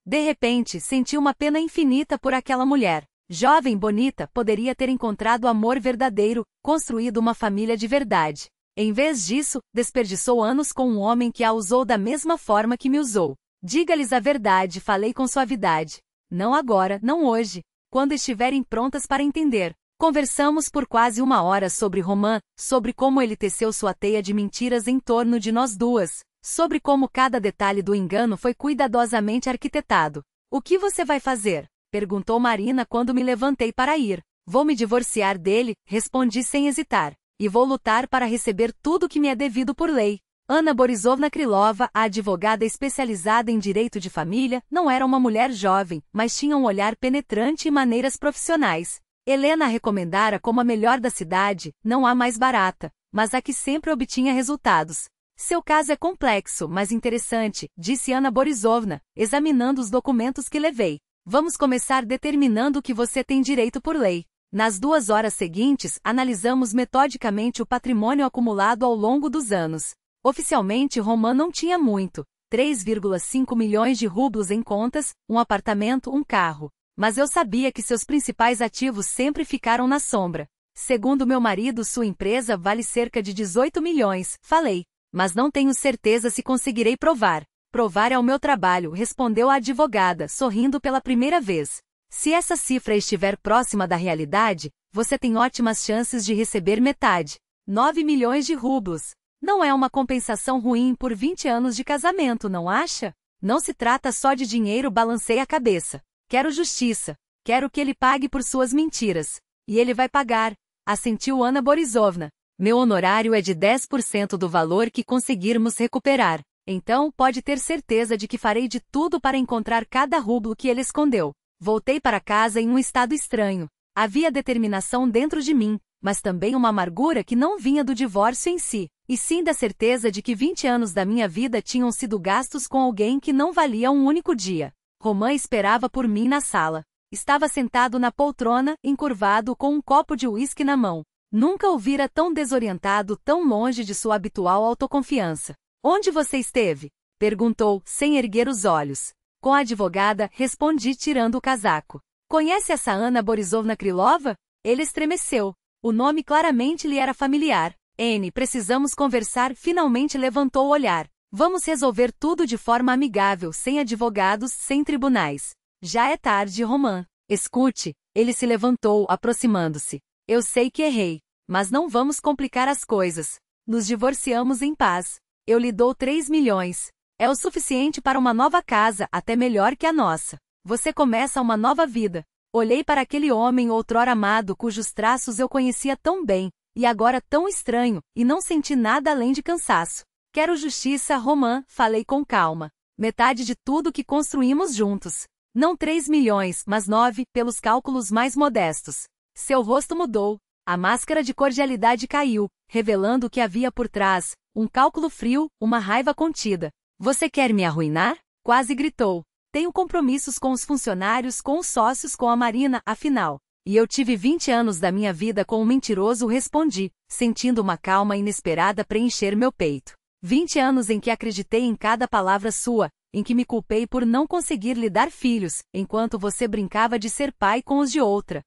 [SPEAKER 1] De repente, senti uma pena infinita por aquela mulher. Jovem, bonita, poderia ter encontrado amor verdadeiro, construído uma família de verdade. Em vez disso, desperdiçou anos com um homem que a usou da mesma forma que me usou. Diga-lhes a verdade, falei com suavidade. Não agora, não hoje. Quando estiverem prontas para entender. Conversamos por quase 1 hora sobre Roman, sobre como ele teceu sua teia de mentiras em torno de nós duas, sobre como cada detalhe do engano foi cuidadosamente arquitetado. O que você vai fazer? Perguntou Marina quando me levantei para ir. Vou me divorciar dele, respondi sem hesitar. E vou lutar para receber tudo que me é devido por lei. Anna Borisovna Krylova, a advogada especializada em direito de família, não era uma mulher jovem, mas tinha um olhar penetrante e maneiras profissionais. Helena a recomendara como a melhor da cidade, não a mais barata, mas a que sempre obtinha resultados. Seu caso é complexo, mas interessante, disse Anna Borisovna, examinando os documentos que levei. Vamos começar determinando o que você tem direito por lei. Nas 2 horas seguintes, analisamos metodicamente o patrimônio acumulado ao longo dos anos. Oficialmente, Roman não tinha muito, 3,5 milhões de rublos em contas, um apartamento, um carro. Mas eu sabia que seus principais ativos sempre ficaram na sombra. Segundo meu marido, sua empresa vale cerca de 18 milhões, falei. Mas não tenho certeza se conseguirei provar. Provar é o meu trabalho, respondeu a advogada, sorrindo pela primeira vez. Se essa cifra estiver próxima da realidade, você tem ótimas chances de receber metade. 9 milhões de rublos. Não é uma compensação ruim por 20 anos de casamento, não acha? Não se trata só de dinheiro, balancei a cabeça. Quero justiça. Quero que ele pague por suas mentiras. E ele vai pagar, assentiu Anna Borisovna. Meu honorário é de 10% do valor que conseguirmos recuperar. Então, pode ter certeza de que farei de tudo para encontrar cada rublo que ele escondeu. Voltei para casa em um estado estranho. Havia determinação dentro de mim, mas também uma amargura que não vinha do divórcio em si, e sim da certeza de que 20 anos da minha vida tinham sido gastos com alguém que não valia um único dia. Roman esperava por mim na sala. Estava sentado na poltrona, encurvado com um copo de uísque na mão. Nunca o vira tão desorientado, tão longe de sua habitual autoconfiança. Onde você esteve? Perguntou, sem erguer os olhos. Com a advogada, respondi tirando o casaco. Conhece essa Anna Borisovna Krylova? Ele estremeceu. O nome claramente lhe era familiar. N, precisamos conversar, finalmente levantou o olhar. Vamos resolver tudo de forma amigável, sem advogados, sem tribunais. Já é tarde, Roman. Escute. Ele se levantou, aproximando-se. Eu sei que errei, mas não vamos complicar as coisas. Nos divorciamos em paz. Eu lhe dou 3 milhões. É o suficiente para uma nova casa, até melhor que a nossa. Você começa uma nova vida. Olhei para aquele homem outrora amado cujos traços eu conhecia tão bem, e agora tão estranho, e não senti nada além de cansaço. Quero justiça, Roman, falei com calma. Metade de tudo que construímos juntos. Não 3 milhões, mas 9, pelos cálculos mais modestos. Seu rosto mudou. A máscara de cordialidade caiu, revelando o que havia por trás, um cálculo frio, uma raiva contida. Você quer me arruinar? Quase gritou. Tenho compromissos com os funcionários, com os sócios, com a Marina, afinal. E eu tive 20 anos da minha vida com um mentiroso, respondi, sentindo uma calma inesperada preencher meu peito. 20 anos em que acreditei em cada palavra sua, em que me culpei por não conseguir lhe dar filhos, enquanto você brincava de ser pai com os de outra.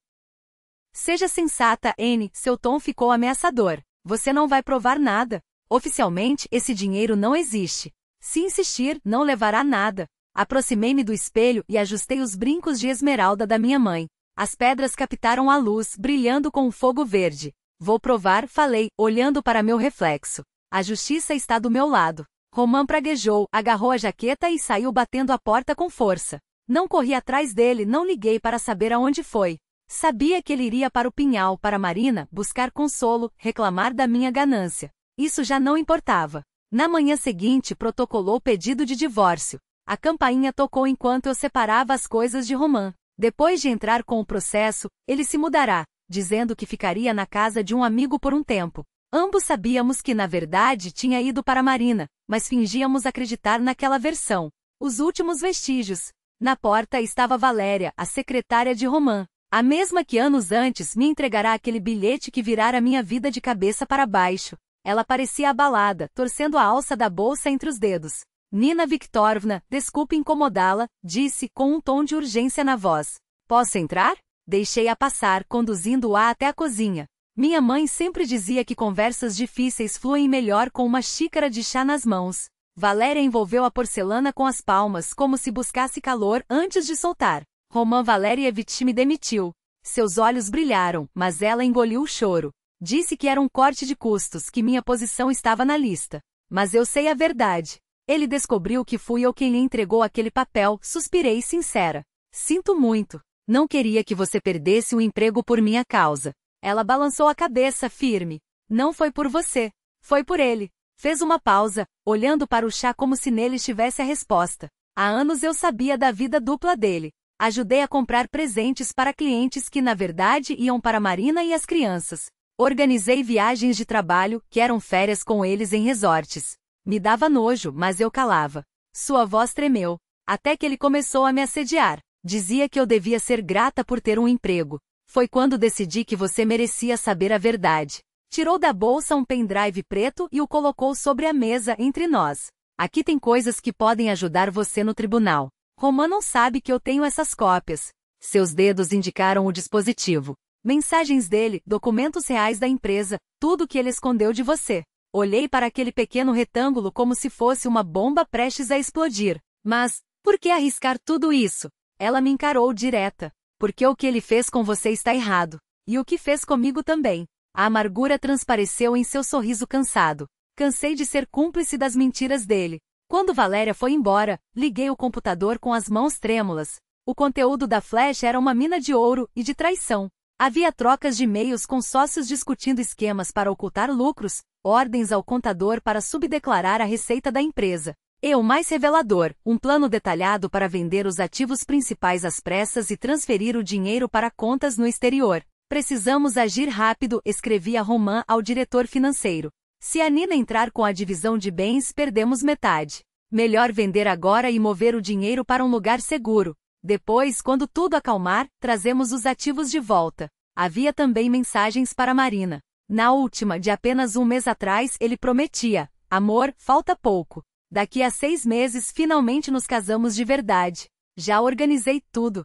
[SPEAKER 1] Seja sensata, Anne, seu tom ficou ameaçador. Você não vai provar nada. Oficialmente, esse dinheiro não existe. Se insistir, não levará nada. Aproximei-me do espelho e ajustei os brincos de esmeralda da minha mãe. As pedras captaram a luz, brilhando com um fogo verde. Vou provar, falei, olhando para meu reflexo. A justiça está do meu lado. Roman praguejou, agarrou a jaqueta e saiu batendo a porta com força. Não corri atrás dele, não liguei para saber aonde foi. Sabia que ele iria para o Pinhal, para Marina, buscar consolo, reclamar da minha ganância. Isso já não importava. Na manhã seguinte, protocolou o pedido de divórcio. A campainha tocou enquanto eu separava as coisas de Roman. Depois de entrar com o processo, ele se mudará, dizendo que ficaria na casa de um amigo por um tempo. Ambos sabíamos que na verdade tinha ido para Marina, mas fingíamos acreditar naquela versão. Os últimos vestígios. Na porta estava Valéria, a secretária de Roman. A mesma que anos antes me entregará aquele bilhete que virara minha vida de cabeça para baixo. Ela parecia abalada, torcendo a alça da bolsa entre os dedos. Nina Viktorovna, desculpe incomodá-la, disse com um tom de urgência na voz. Posso entrar? Deixei-a passar, conduzindo-a até a cozinha. Minha mãe sempre dizia que conversas difíceis fluem melhor com uma xícara de chá nas mãos. Valéria envolveu a porcelana com as palmas como se buscasse calor antes de soltar. Roman Valerievich me demitiu. Seus olhos brilharam, mas ela engoliu o choro. Disse que era um corte de custos, que minha posição estava na lista. Mas eu sei a verdade. Ele descobriu que fui eu quem lhe entregou aquele papel, suspirei sincera. Sinto muito. Não queria que você perdesse o emprego por minha causa. Ela balançou a cabeça firme. Não foi por você. Foi por ele. Fez uma pausa, olhando para o chá como se nele estivesse a resposta. Há anos eu sabia da vida dupla dele. Ajudei a comprar presentes para clientes que na verdade iam para Marina e as crianças. Organizei viagens de trabalho, que eram férias com eles em resorts. Me dava nojo, mas eu calava. Sua voz tremeu. Até que ele começou a me assediar. Dizia que eu devia ser grata por ter um emprego. Foi quando decidi que você merecia saber a verdade. Tirou da bolsa um pendrive preto e o colocou sobre a mesa entre nós. Aqui tem coisas que podem ajudar você no tribunal. Roman não sabe que eu tenho essas cópias. Seus dedos indicaram o dispositivo. Mensagens dele, documentos reais da empresa, tudo que ele escondeu de você. Olhei para aquele pequeno retângulo como se fosse uma bomba prestes a explodir. Mas, por que arriscar tudo isso? Ela me encarou direta. Porque o que ele fez com você está errado. E o que fez comigo também. A amargura transpareceu em seu sorriso cansado. Cansei de ser cúmplice das mentiras dele. Quando Valéria foi embora, liguei o computador com as mãos trêmulas. O conteúdo da flash era uma mina de ouro e de traição. Havia trocas de e-mails com sócios discutindo esquemas para ocultar lucros, ordens ao contador para subdeclarar a receita da empresa. E o mais revelador, um plano detalhado para vender os ativos principais às pressas e transferir o dinheiro para contas no exterior. Precisamos agir rápido, escrevia Roman ao diretor financeiro. Se a Nina entrar com a divisão de bens, perdemos metade. Melhor vender agora e mover o dinheiro para um lugar seguro. Depois, quando tudo acalmar, trazemos os ativos de volta. Havia também mensagens para Marina. Na última, de apenas um mês atrás, ele prometia: amor, falta pouco. Daqui a 6 meses finalmente nos casamos de verdade. Já organizei tudo.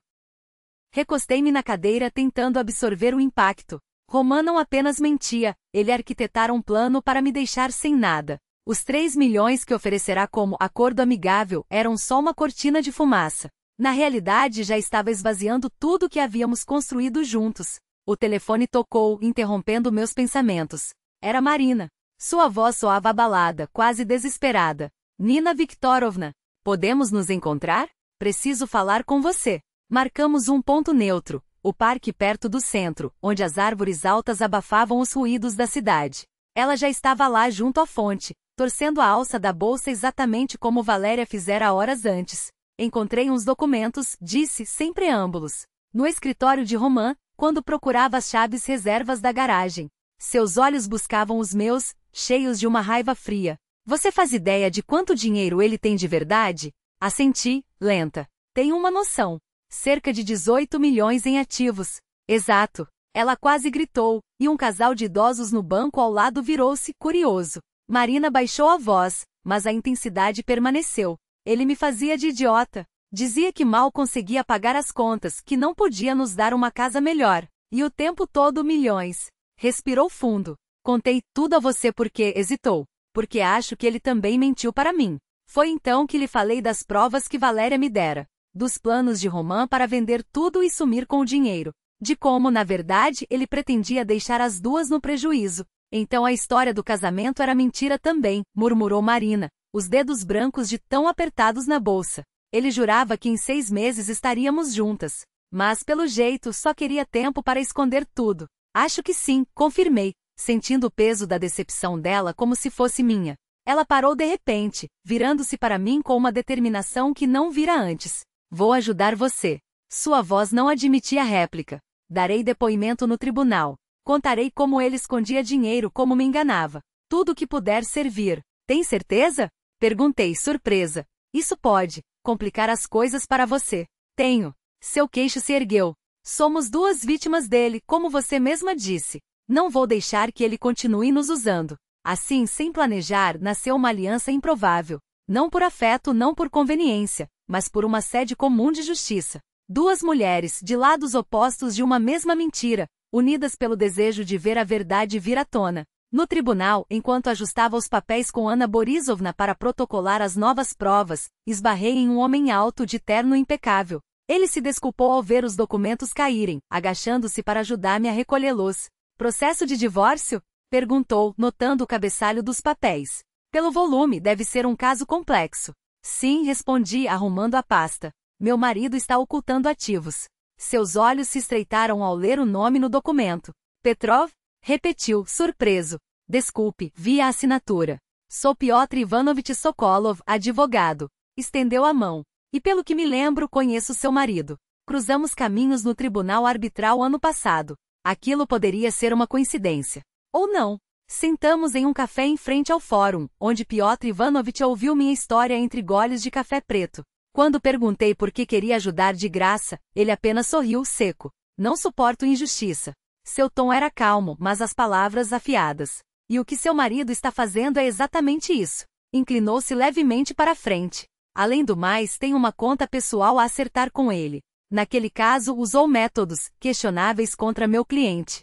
[SPEAKER 1] Recostei-me na cadeira tentando absorver o impacto. Roman não apenas mentia, ele arquitetara um plano para me deixar sem nada. Os 3 milhões que oferecerá como acordo amigável eram só uma cortina de fumaça. Na realidade já estava esvaziando tudo que havíamos construído juntos. O telefone tocou, interrompendo meus pensamentos. Era Marina. Sua voz soava abalada, quase desesperada. Nina Viktorovna, podemos nos encontrar? Preciso falar com você. Marcamos um ponto neutro, o parque perto do centro, onde as árvores altas abafavam os ruídos da cidade. Ela já estava lá junto à fonte, torcendo a alça da bolsa exatamente como Valéria fizera horas antes. Encontrei uns documentos, disse, sem preâmbulos. No escritório de Roman, quando procurava as chaves reservas da garagem. Seus olhos buscavam os meus, cheios de uma raiva fria. Você faz ideia de quanto dinheiro ele tem de verdade? Assenti, lenta. Tenho uma noção. Cerca de 18 milhões em ativos. Exato. Ela quase gritou, e um casal de idosos no banco ao lado virou-se, curioso. Marina baixou a voz, mas a intensidade permaneceu. Ele me fazia de idiota. Dizia que mal conseguia pagar as contas, que não podia nos dar uma casa melhor. E o tempo todo milhões. Respirou fundo. Contei tudo a você porque hesitou. Porque acho que ele também mentiu para mim. Foi então que lhe falei das provas que Valéria me dera. Dos planos de Roman para vender tudo e sumir com o dinheiro. De como, na verdade, ele pretendia deixar as duas no prejuízo. Então a história do casamento era mentira também, murmurou Marina, os dedos brancos de tão apertados na bolsa. Ele jurava que em 6 meses estaríamos juntas. Mas, pelo jeito, só queria tempo para esconder tudo. Acho que sim, confirmei, sentindo o peso da decepção dela como se fosse minha. Ela parou de repente, virando-se para mim com uma determinação que não vira antes. Vou ajudar você. Sua voz não admitia réplica. Darei depoimento no tribunal. Contarei como ele escondia dinheiro, como me enganava. Tudo o que puder servir. Tem certeza? Perguntei, surpresa. Isso pode complicar as coisas para você. Tenho. Seu queixo se ergueu. Somos 2 vítimas dele, como você mesma disse. Não vou deixar que ele continue nos usando. Assim, sem planejar, nasceu uma aliança improvável. Não por afeto, não por conveniência, mas por uma sede comum de justiça. 2 mulheres, de lados opostos de uma mesma mentira, unidas pelo desejo de ver a verdade vir à tona. No tribunal, enquanto ajustava os papéis com Ana Borisovna para protocolar as novas provas, esbarrei em um homem alto de terno impecável. Ele se desculpou ao ver os documentos caírem, agachando-se para ajudar-me a recolhê-los. Processo de divórcio? Perguntou, notando o cabeçalho dos papéis. Pelo volume, deve ser um caso complexo. Sim, respondi, arrumando a pasta. Meu marido está ocultando ativos. Seus olhos se estreitaram ao ler o nome no documento. Petrov? Repetiu, surpreso. Desculpe, vi a assinatura. Sou Piotr Ivanovich Sokolov, advogado. Estendeu a mão. E pelo que me lembro, conheço seu marido. Cruzamos caminhos no tribunal arbitral ano passado. Aquilo poderia ser uma coincidência. Ou não. Sentamos em um café em frente ao fórum, onde Piotr Ivanovich ouviu minha história entre goles de café preto. Quando perguntei por que queria ajudar de graça, ele apenas sorriu seco. Não suporto injustiça. Seu tom era calmo, mas as palavras afiadas. E o que seu marido está fazendo é exatamente isso. Inclinou-se levemente para a frente. Além do mais, tem uma conta pessoal a acertar com ele. Naquele caso, usou métodos questionáveis contra meu cliente.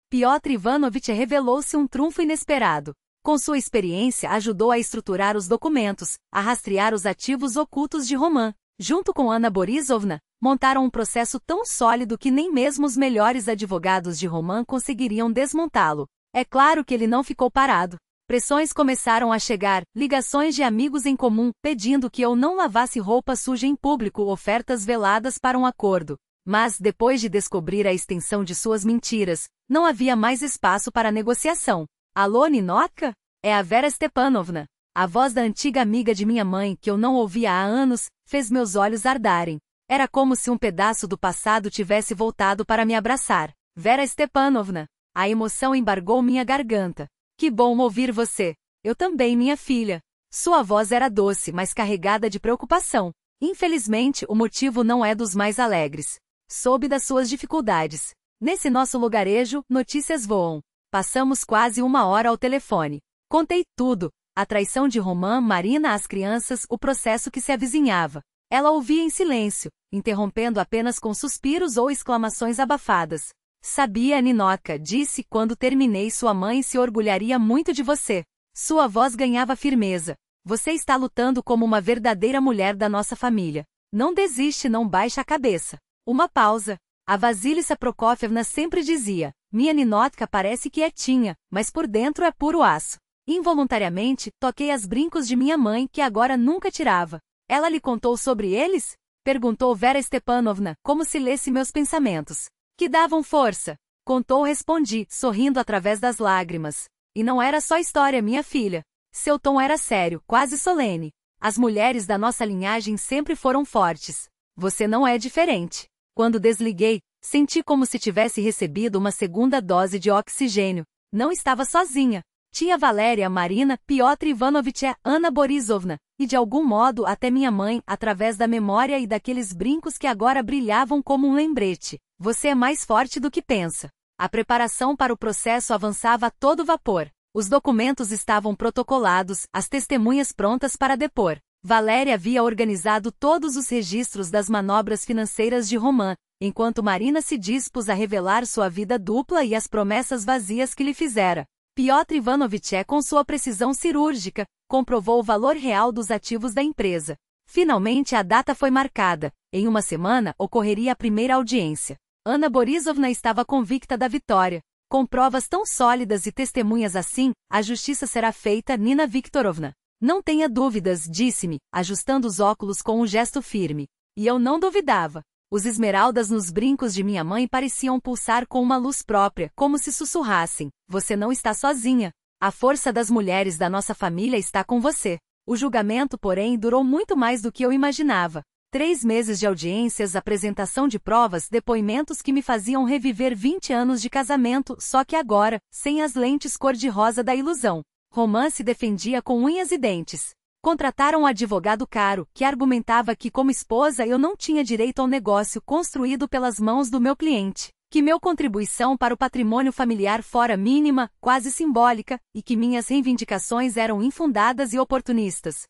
[SPEAKER 1] Piotr Ivanovich revelou-se um trunfo inesperado. Com sua experiência, ajudou a estruturar os documentos, a rastrear os ativos ocultos de Roman. Junto com Ana Borisovna, montaram um processo tão sólido que nem mesmo os melhores advogados de Roman conseguiriam desmontá-lo. É claro que ele não ficou parado. Pressões começaram a chegar, ligações de amigos em comum, pedindo que eu não lavasse roupa suja em público, ofertas veladas para um acordo. Mas, depois de descobrir a extensão de suas mentiras, não havia mais espaço para negociação. Alô, Ninotka? É a Vera Stepanovna. A voz da antiga amiga de minha mãe, que eu não ouvia há anos, fez meus olhos ardarem. Era como se um pedaço do passado tivesse voltado para me abraçar. Vera Stepanovna. A emoção embargou minha garganta. Que bom ouvir você. Eu também, minha filha. Sua voz era doce, mas carregada de preocupação. Infelizmente, o motivo não é dos mais alegres. Soube das suas dificuldades. Nesse nosso lugarejo, notícias voam. Passamos quase 1 hora ao telefone. Contei tudo. A traição de Roman, Marina, as crianças, o processo que se avizinhava. Ela ouvia em silêncio, interrompendo apenas com suspiros ou exclamações abafadas. Sabia, Ninotka, disse quando terminei, sua mãe se orgulharia muito de você. Sua voz ganhava firmeza. Você está lutando como uma verdadeira mulher da nossa família. Não desiste, não baixa a cabeça. Uma pausa. A Vasilissa Prokofyevna sempre dizia, minha Ninotka parece quietinha, mas por dentro é puro aço. Involuntariamente, toquei as brincos de minha mãe que agora nunca tirava. Ela lhe contou sobre eles? Perguntou Vera Stepanovna, como se lesse meus pensamentos. Que davam força. Contou, respondi, sorrindo através das lágrimas. E não era só história, minha filha. Seu tom era sério, quase solene. As mulheres da nossa linhagem sempre foram fortes. Você não é diferente. Quando desliguei, senti como se tivesse recebido uma segunda dose de oxigênio. Não estava sozinha. Tia Valéria, Marina, Piotr Ivanovich, Ana Borisovna, e de algum modo até minha mãe, através da memória e daqueles brincos que agora brilhavam como um lembrete. Você é mais forte do que pensa. A preparação para o processo avançava a todo vapor. Os documentos estavam protocolados, as testemunhas prontas para depor. Valéria havia organizado todos os registros das manobras financeiras de Roman, enquanto Marina se dispôs a revelar sua vida dupla e as promessas vazias que lhe fizera. Piotr Ivanovich, com sua precisão cirúrgica, comprovou o valor real dos ativos da empresa. Finalmente a data foi marcada. Em uma semana ocorreria a primeira audiência. Ana Borisovna estava convicta da vitória. Com provas tão sólidas e testemunhas assim, a justiça será feita, Nina Viktorovna. Não tenha dúvidas, disse-me, ajustando os óculos com um gesto firme. E eu não duvidava. Os esmeraldas nos brincos de minha mãe pareciam pulsar com uma luz própria, como se sussurrassem: você não está sozinha. A força das mulheres da nossa família está com você. O julgamento, porém, durou muito mais do que eu imaginava. 3 meses de audiências, apresentação de provas, depoimentos que me faziam reviver 20 anos de casamento, só que agora, sem as lentes cor-de-rosa da ilusão. Roman se defendia com unhas e dentes. Contrataram um advogado caro, que argumentava que como esposa eu não tinha direito ao negócio construído pelas mãos do meu cliente, que minha contribuição para o patrimônio familiar fora mínima, quase simbólica, e que minhas reivindicações eram infundadas e oportunistas.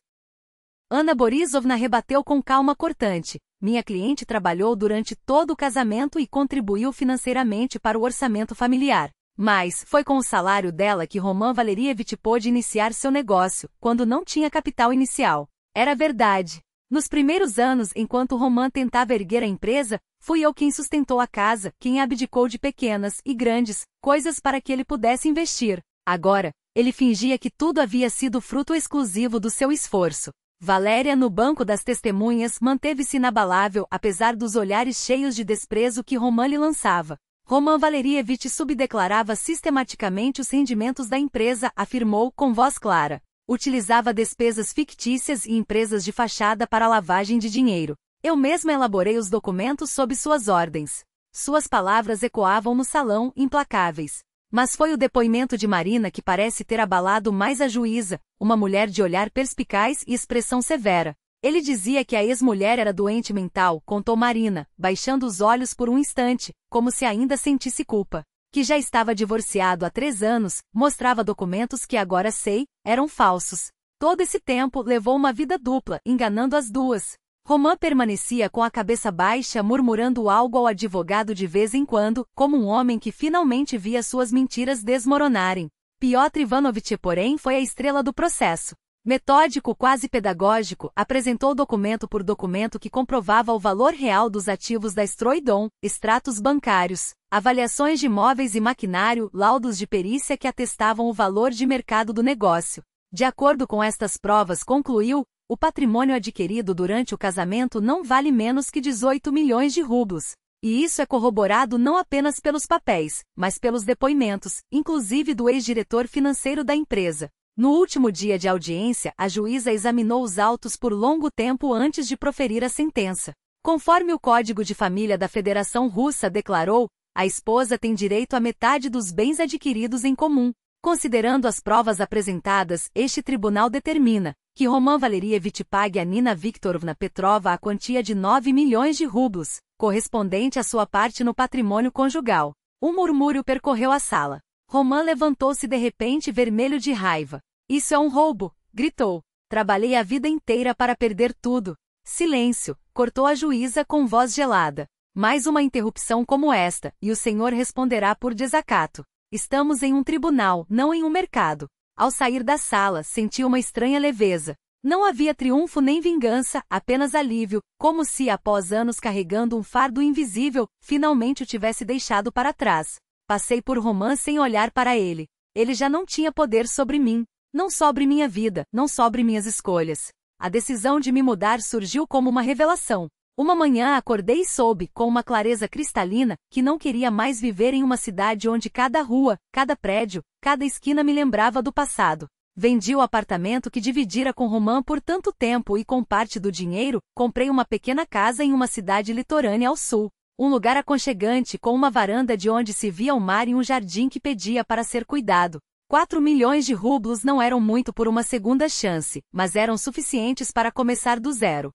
[SPEAKER 1] Ana Borisovna rebateu com calma cortante. Minha cliente trabalhou durante todo o casamento e contribuiu financeiramente para o orçamento familiar. Mas foi com o salário dela que Roman Valerievich pôde iniciar seu negócio, quando não tinha capital inicial. Era verdade. Nos primeiros anos, enquanto Roman tentava erguer a empresa, fui eu quem sustentou a casa, quem abdicou de pequenas e grandes coisas para que ele pudesse investir. Agora, ele fingia que tudo havia sido fruto exclusivo do seu esforço. Valéria, no banco das testemunhas, manteve-se inabalável, apesar dos olhares cheios de desprezo que Roman lhe lançava. Roman Valerievich subdeclarava sistematicamente os rendimentos da empresa, afirmou com voz clara. Utilizava despesas fictícias e empresas de fachada para lavagem de dinheiro. Eu mesma elaborei os documentos sob suas ordens. Suas palavras ecoavam no salão, implacáveis. Mas foi o depoimento de Marina que parece ter abalado mais a juíza, uma mulher de olhar perspicaz e expressão severa. Ele dizia que a ex-mulher era doente mental, contou Marina, baixando os olhos por um instante, como se ainda sentisse culpa. Que já estava divorciado há 3 anos, mostrava documentos que agora sei, eram falsos. Todo esse tempo levou uma vida dupla, enganando as duas. Roman permanecia com a cabeça baixa, murmurando algo ao advogado de vez em quando, como um homem que finalmente via suas mentiras desmoronarem. Piotr Ivanovich, porém, foi a estrela do processo. Metódico, quase pedagógico, apresentou documento por documento que comprovava o valor real dos ativos da Stroidon, extratos bancários, avaliações de imóveis e maquinário, laudos de perícia que atestavam o valor de mercado do negócio. De acordo com estas provas, concluiu, o patrimônio adquirido durante o casamento não vale menos que 18 milhões de rublos. E isso é corroborado não apenas pelos papéis, mas pelos depoimentos, inclusive do ex-diretor financeiro da empresa. No último dia de audiência, a juíza examinou os autos por longo tempo antes de proferir a sentença. Conforme o Código de Família da Federação Russa declarou, a esposa tem direito à metade dos bens adquiridos em comum. Considerando as provas apresentadas, este tribunal determina que Roman Valerievich pague a Nina Viktorovna Petrova a quantia de 9 milhões de rublos, correspondente à sua parte no patrimônio conjugal. Um murmúrio percorreu a sala. Roman levantou-se de repente vermelho de raiva. Isso é um roubo, gritou. Trabalhei a vida inteira para perder tudo. Silêncio, cortou a juíza com voz gelada. Mais uma interrupção como esta, e o senhor responderá por desacato. Estamos em um tribunal, não em um mercado. Ao sair da sala, senti uma estranha leveza. Não havia triunfo nem vingança, apenas alívio, como se, após anos carregando um fardo invisível, finalmente o tivesse deixado para trás. Passei por Roman sem olhar para ele. Ele já não tinha poder sobre mim. Não sobre minha vida, não sobre minhas escolhas. A decisão de me mudar surgiu como uma revelação. Uma manhã acordei e soube, com uma clareza cristalina, que não queria mais viver em uma cidade onde cada rua, cada prédio, cada esquina me lembrava do passado. Vendi o apartamento que dividira com Roman por tanto tempo e com parte do dinheiro, comprei uma pequena casa em uma cidade litorânea ao sul. Um lugar aconchegante com uma varanda de onde se via o mar e um jardim que pedia para ser cuidado. 4 milhões de rublos não eram muito por uma segunda chance, mas eram suficientes para começar do zero.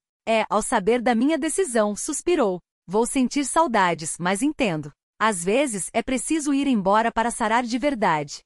[SPEAKER 1] Ao saber da minha decisão, suspirou. Vou sentir saudades, mas entendo. Às vezes, é preciso ir embora para sarar de verdade.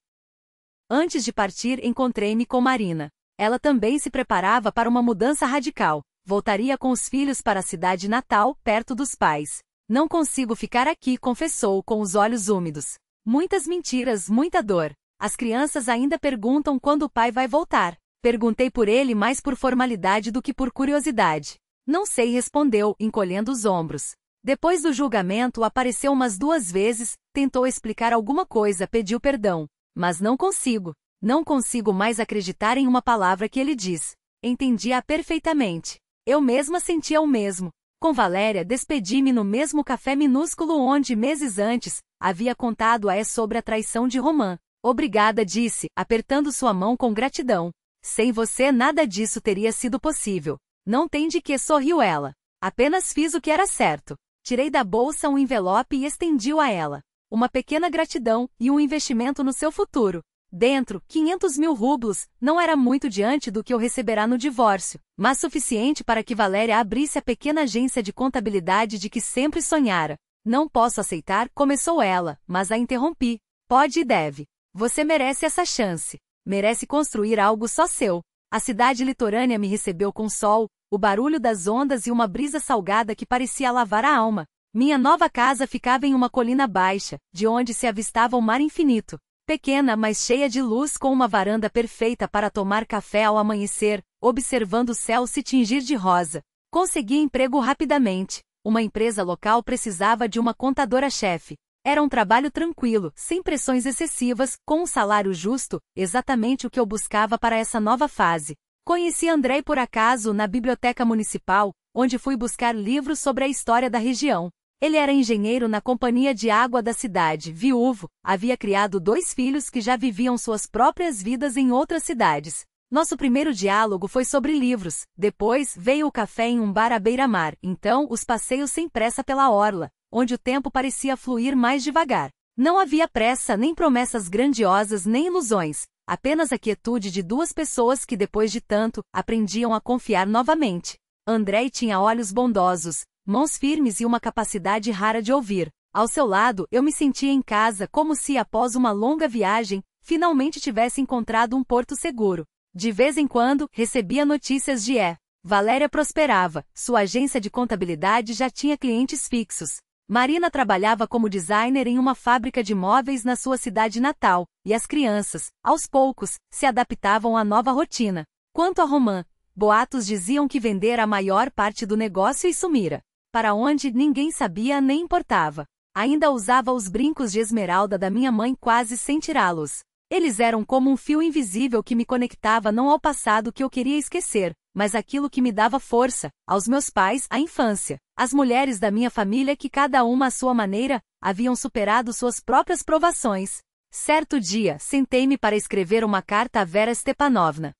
[SPEAKER 1] Antes de partir, encontrei-me com Marina. Ela também se preparava para uma mudança radical. Voltaria com os filhos para a cidade natal, perto dos pais. Não consigo ficar aqui, confessou, com os olhos úmidos. Muitas mentiras, muita dor. As crianças ainda perguntam quando o pai vai voltar. Perguntei por ele mais por formalidade do que por curiosidade. Não sei, respondeu, encolhendo os ombros. Depois do julgamento, apareceu umas 2 vezes, tentou explicar alguma coisa, pediu perdão. Mas não consigo. Não consigo mais acreditar em uma palavra que ele diz. Entendi-a perfeitamente. Eu mesma sentia o mesmo. Com Valéria, despedi-me no mesmo café minúsculo onde, meses antes, havia contado sobre a traição de Romã. Obrigada, disse, apertando sua mão com gratidão. Sem você nada disso teria sido possível. Não tem de que, sorriu ela. Apenas fiz o que era certo. Tirei da bolsa um envelope e estendi-o a ela. Uma pequena gratidão e um investimento no seu futuro. Dentro, 500 mil rublos, não era muito diante do que eu receberá no divórcio, mas suficiente para que Valéria abrisse a pequena agência de contabilidade de que sempre sonhara. Não posso aceitar, começou ela, mas a interrompi. Pode e deve. Você merece essa chance. Merece construir algo só seu. A cidade litorânea me recebeu com sol, o barulho das ondas e uma brisa salgada que parecia lavar a alma. Minha nova casa ficava em uma colina baixa, de onde se avistava o mar infinito. Pequena, mas cheia de luz, com uma varanda perfeita para tomar café ao amanhecer, observando o céu se tingir de rosa. Consegui emprego rapidamente. Uma empresa local precisava de uma contadora-chefe. Era um trabalho tranquilo, sem pressões excessivas, com um salário justo, exatamente o que eu buscava para essa nova fase. Conheci Andrei por acaso na biblioteca municipal, onde fui buscar livros sobre a história da região. Ele era engenheiro na companhia de água da cidade, viúvo, havia criado 2 filhos que já viviam suas próprias vidas em outras cidades. Nosso primeiro diálogo foi sobre livros, depois veio o café em um bar à beira-mar, então os passeios sem pressa pela orla, onde o tempo parecia fluir mais devagar. Não havia pressa, nem promessas grandiosas, nem ilusões, apenas a quietude de 2 pessoas que depois de tanto, aprendiam a confiar novamente. Andrei tinha olhos bondosos, mãos firmes e uma capacidade rara de ouvir. Ao seu lado, eu me sentia em casa, como se, após uma longa viagem, finalmente tivesse encontrado um porto seguro. De vez em quando, recebia notícias de Valéria prosperava, sua agência de contabilidade já tinha clientes fixos. Marina trabalhava como designer em uma fábrica de móveis na sua cidade natal, e as crianças, aos poucos, se adaptavam à nova rotina. Quanto a Romã, boatos diziam que vendera a maior parte do negócio e sumira. Para onde, ninguém sabia nem importava. Ainda usava os brincos de esmeralda da minha mãe quase sem tirá-los. Eles eram como um fio invisível que me conectava não ao passado que eu queria esquecer, mas aquilo que me dava força, aos meus pais, à infância, às mulheres da minha família que cada uma à sua maneira, haviam superado suas próprias provações. Certo dia, sentei-me para escrever uma carta a Vera Stepanovna.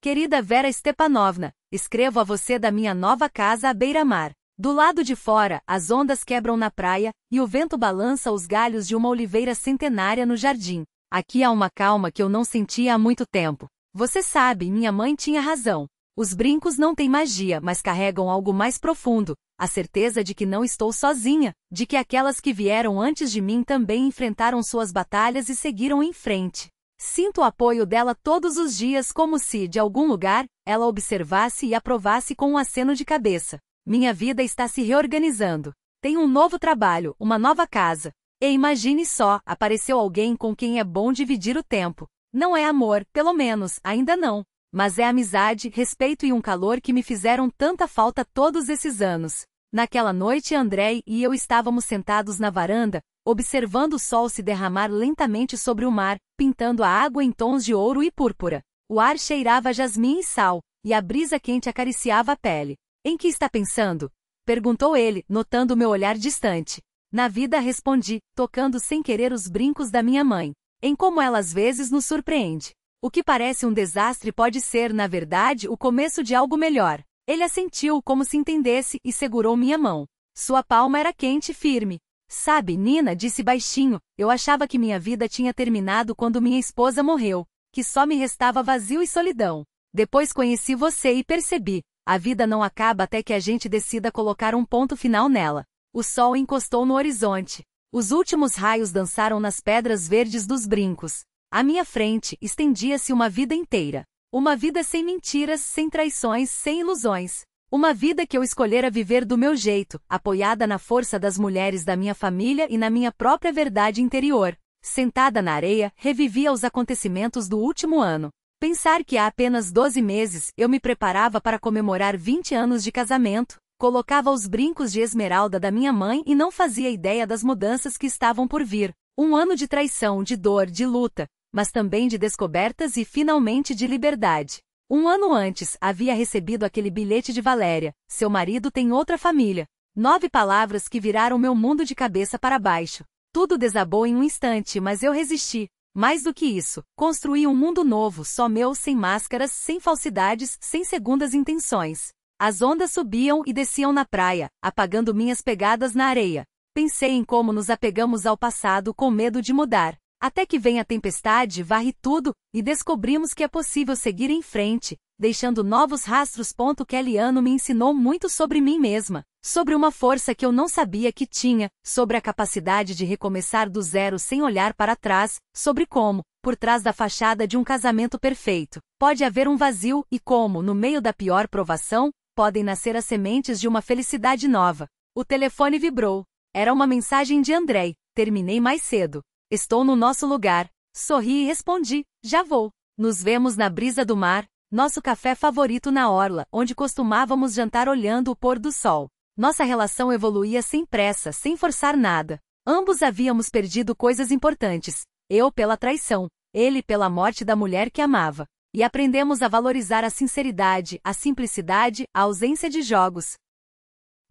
[SPEAKER 1] Querida Vera Stepanovna, escrevo a você da minha nova casa à beira-mar. Do lado de fora, as ondas quebram na praia, e o vento balança os galhos de uma oliveira centenária no jardim. Aqui há uma calma que eu não sentia há muito tempo. Você sabe, minha mãe tinha razão. Os brincos não têm magia, mas carregam algo mais profundo, a certeza de que não estou sozinha, de que aquelas que vieram antes de mim também enfrentaram suas batalhas e seguiram em frente. Sinto o apoio dela todos os dias como se, de algum lugar, ela observasse e aprovasse com um aceno de cabeça. Minha vida está se reorganizando. Tenho um novo trabalho, uma nova casa. E imagine só, apareceu alguém com quem é bom dividir o tempo. Não é amor, pelo menos, ainda não. Mas é amizade, respeito e um calor que me fizeram tanta falta todos esses anos. Naquela noite Andrei e eu estávamos sentados na varanda, observando o sol se derramar lentamente sobre o mar, pintando a água em tons de ouro e púrpura. O ar cheirava a jasmim e sal, e a brisa quente acariciava a pele. Em que está pensando? Perguntou ele, notando meu olhar distante. Na vida, respondi, tocando sem querer os brincos da minha mãe. Em como ela às vezes nos surpreende. O que parece um desastre pode ser, na verdade, o começo de algo melhor. Ele assentiu como se entendesse e segurou minha mão. Sua palma era quente e firme. Sabe, Nina, disse baixinho, eu achava que minha vida tinha terminado quando minha esposa morreu, que só me restava vazio e solidão. Depois conheci você e percebi, a vida não acaba até que a gente decida colocar um ponto final nela. O sol encostou no horizonte. Os últimos raios dançaram nas pedras verdes dos brincos. À minha frente, estendia-se uma vida inteira. Uma vida sem mentiras, sem traições, sem ilusões. Uma vida que eu escolhera viver do meu jeito, apoiada na força das mulheres da minha família e na minha própria verdade interior. Sentada na areia, revivia os acontecimentos do último ano. Pensar que há apenas 12 meses eu me preparava para comemorar 20 anos de casamento, colocava os brincos de esmeralda da minha mãe e não fazia ideia das mudanças que estavam por vir. Um ano de traição, de dor, de luta, mas também de descobertas e finalmente de liberdade. Um ano antes, havia recebido aquele bilhete de Valéria, seu marido tem outra família. 9 palavras que viraram meu mundo de cabeça para baixo. Tudo desabou em um instante, mas eu resisti. Mais do que isso, construí um mundo novo, só meu, sem máscaras, sem falsidades, sem segundas intenções. As ondas subiam e desciam na praia, apagando minhas pegadas na areia. Pensei em como nos apegamos ao passado com medo de mudar. Até que vem a tempestade, varre tudo, e descobrimos que é possível seguir em frente, deixando novos rastros. Aquele ano me ensinou muito sobre mim mesma, sobre uma força que eu não sabia que tinha, sobre a capacidade de recomeçar do zero sem olhar para trás, sobre como, por trás da fachada de um casamento perfeito, pode haver um vazio e como, no meio da pior provação, podem nascer as sementes de uma felicidade nova. O telefone vibrou. Era uma mensagem de Andrei. Terminei mais cedo. Estou no nosso lugar. Sorri e respondi, já vou. Nos vemos na brisa do mar, nosso café favorito na orla, onde costumávamos jantar olhando o pôr do sol. Nossa relação evoluía sem pressa, sem forçar nada. Ambos havíamos perdido coisas importantes. Eu pela traição, ele pela morte da mulher que amava. E aprendemos a valorizar a sinceridade, a simplicidade, a ausência de jogos.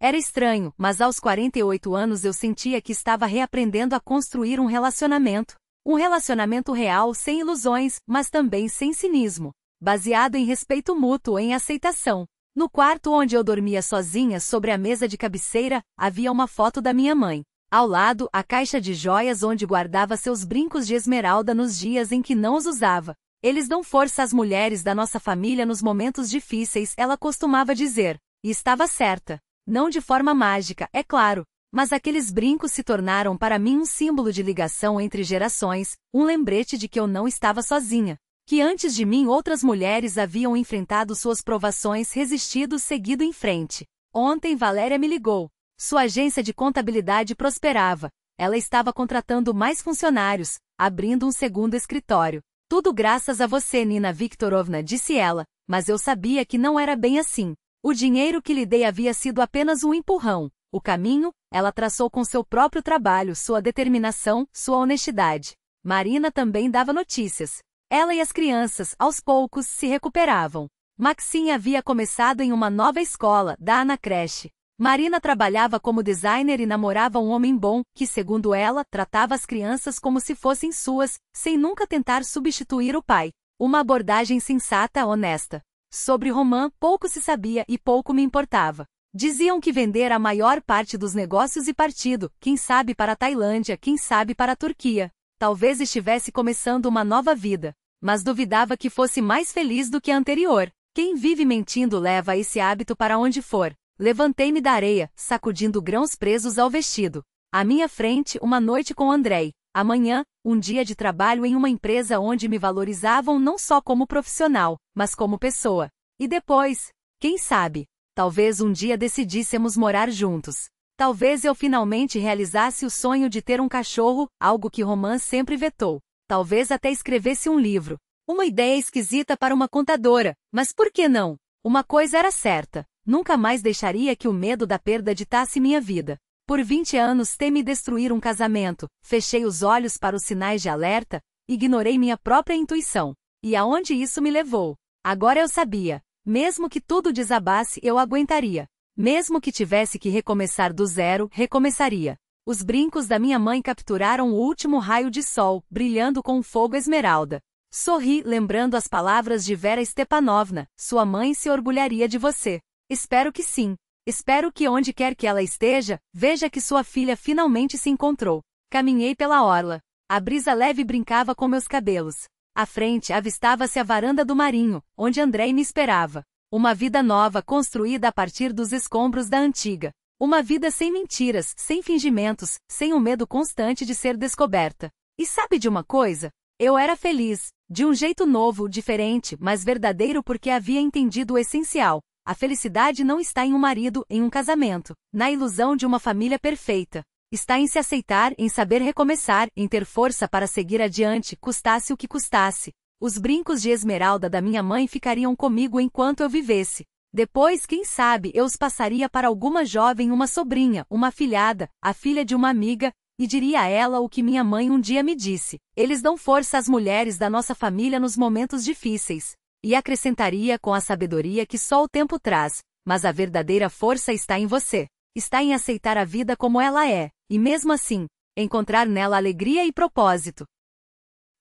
[SPEAKER 1] Era estranho, mas aos 48 anos eu sentia que estava reaprendendo a construir um relacionamento. Um relacionamento real, sem ilusões, mas também sem cinismo. Baseado em respeito mútuo, em aceitação. No quarto onde eu dormia sozinha sobre a mesa de cabeceira, havia uma foto da minha mãe. Ao lado, a caixa de joias onde guardava seus brincos de esmeralda nos dias em que não os usava. Eles dão força às mulheres da nossa família nos momentos difíceis, ela costumava dizer. E estava certa. Não de forma mágica, é claro, mas aqueles brincos se tornaram para mim um símbolo de ligação entre gerações, um lembrete de que eu não estava sozinha, que antes de mim outras mulheres haviam enfrentado suas provações, resistido, seguido em frente. Ontem Valéria me ligou. Sua agência de contabilidade prosperava. Ela estava contratando mais funcionários, abrindo um segundo escritório. Tudo graças a você, Nina Viktorovna, disse ela, mas eu sabia que não era bem assim. O dinheiro que lhe dei havia sido apenas um empurrão. O caminho, ela traçou com seu próprio trabalho, sua determinação, sua honestidade. Marina também dava notícias. Ela e as crianças, aos poucos, se recuperavam. Maxine havia começado em uma nova escola, da Ana Creche. Marina trabalhava como designer e namorava um homem bom, que, segundo ela, tratava as crianças como se fossem suas, sem nunca tentar substituir o pai. Uma abordagem sensata, honesta. Sobre Roman, pouco se sabia e pouco me importava. Diziam que vendera a maior parte dos negócios e partido, quem sabe para a Tailândia, quem sabe para a Turquia. Talvez estivesse começando uma nova vida. Mas duvidava que fosse mais feliz do que a anterior. Quem vive mentindo leva esse hábito para onde for. Levantei-me da areia, sacudindo grãos presos ao vestido. À minha frente, uma noite com Andrei. Amanhã, um dia de trabalho em uma empresa onde me valorizavam não só como profissional, mas como pessoa. E depois, quem sabe, talvez um dia decidíssemos morar juntos. Talvez eu finalmente realizasse o sonho de ter um cachorro, algo que Roman sempre vetou. Talvez até escrevesse um livro. Uma ideia esquisita para uma contadora, mas por que não? Uma coisa era certa, nunca mais deixaria que o medo da perda ditasse minha vida. Por 20 anos temi destruir um casamento, fechei os olhos para os sinais de alerta, ignorei minha própria intuição. E aonde isso me levou? Agora eu sabia. Mesmo que tudo desabasse, eu aguentaria. Mesmo que tivesse que recomeçar do zero, recomeçaria. Os brincos da minha mãe capturaram o último raio de sol, brilhando com um fogo esmeralda. Sorri, lembrando as palavras de Vera Stepanovna, sua mãe se orgulharia de você. Espero que sim. Espero que onde quer que ela esteja, veja que sua filha finalmente se encontrou. Caminhei pela orla. A brisa leve brincava com meus cabelos. À frente avistava-se a varanda do marinho, onde Andrei me esperava. Uma vida nova construída a partir dos escombros da antiga. Uma vida sem mentiras, sem fingimentos, sem o medo constante de ser descoberta. E sabe de uma coisa? Eu era feliz, de um jeito novo, diferente, mas verdadeiro porque havia entendido o essencial. A felicidade não está em um marido, em um casamento, na ilusão de uma família perfeita. Está em se aceitar, em saber recomeçar, em ter força para seguir adiante, custasse o que custasse. Os brincos de esmeralda da minha mãe ficariam comigo enquanto eu vivesse. Depois, quem sabe, eu os passaria para alguma jovem, uma sobrinha, uma afilhada, a filha de uma amiga, e diria a ela o que minha mãe um dia me disse. Eles dão força às mulheres da nossa família nos momentos difíceis. E acrescentaria com a sabedoria que só o tempo traz, mas a verdadeira força está em você. Está em aceitar a vida como ela é, e mesmo assim, encontrar nela alegria e propósito.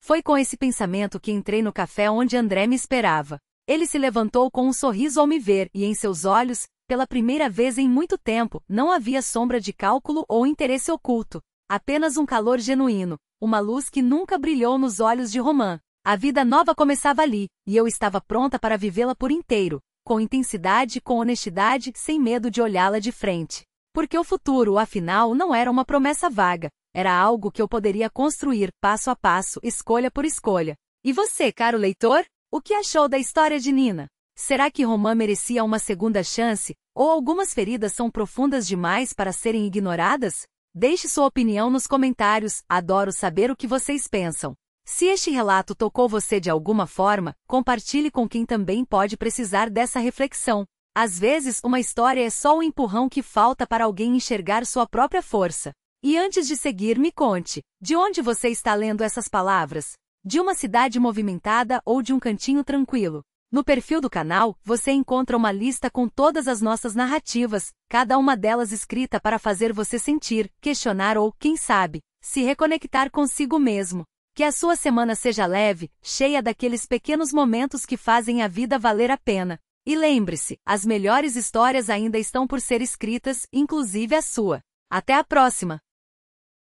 [SPEAKER 1] Foi com esse pensamento que entrei no café onde André me esperava. Ele se levantou com um sorriso ao me ver e em seus olhos, pela primeira vez em muito tempo, não havia sombra de cálculo ou interesse oculto. Apenas um calor genuíno, uma luz que nunca brilhou nos olhos de Romã. A vida nova começava ali, e eu estava pronta para vivê-la por inteiro, com intensidade, com honestidade, sem medo de olhá-la de frente. Porque o futuro, afinal, não era uma promessa vaga, era algo que eu poderia construir, passo a passo, escolha por escolha. E você, caro leitor? O que achou da história de Nina? Será que Romã merecia uma segunda chance, ou algumas feridas são profundas demais para serem ignoradas? Deixe sua opinião nos comentários, adoro saber o que vocês pensam. Se este relato tocou você de alguma forma, compartilhe com quem também pode precisar dessa reflexão. Às vezes, uma história é só o empurrão que falta para alguém enxergar sua própria força. E antes de seguir, me conte, de onde você está lendo essas palavras? De uma cidade movimentada ou de um cantinho tranquilo? No perfil do canal, você encontra uma lista com todas as nossas narrativas, cada uma delas escrita para fazer você sentir, questionar ou, quem sabe, se reconectar consigo mesmo. Que a sua semana seja leve, cheia daqueles pequenos momentos que fazem a vida valer a pena. E lembre-se, as melhores histórias ainda estão por ser escritas, inclusive a sua. Até a próxima!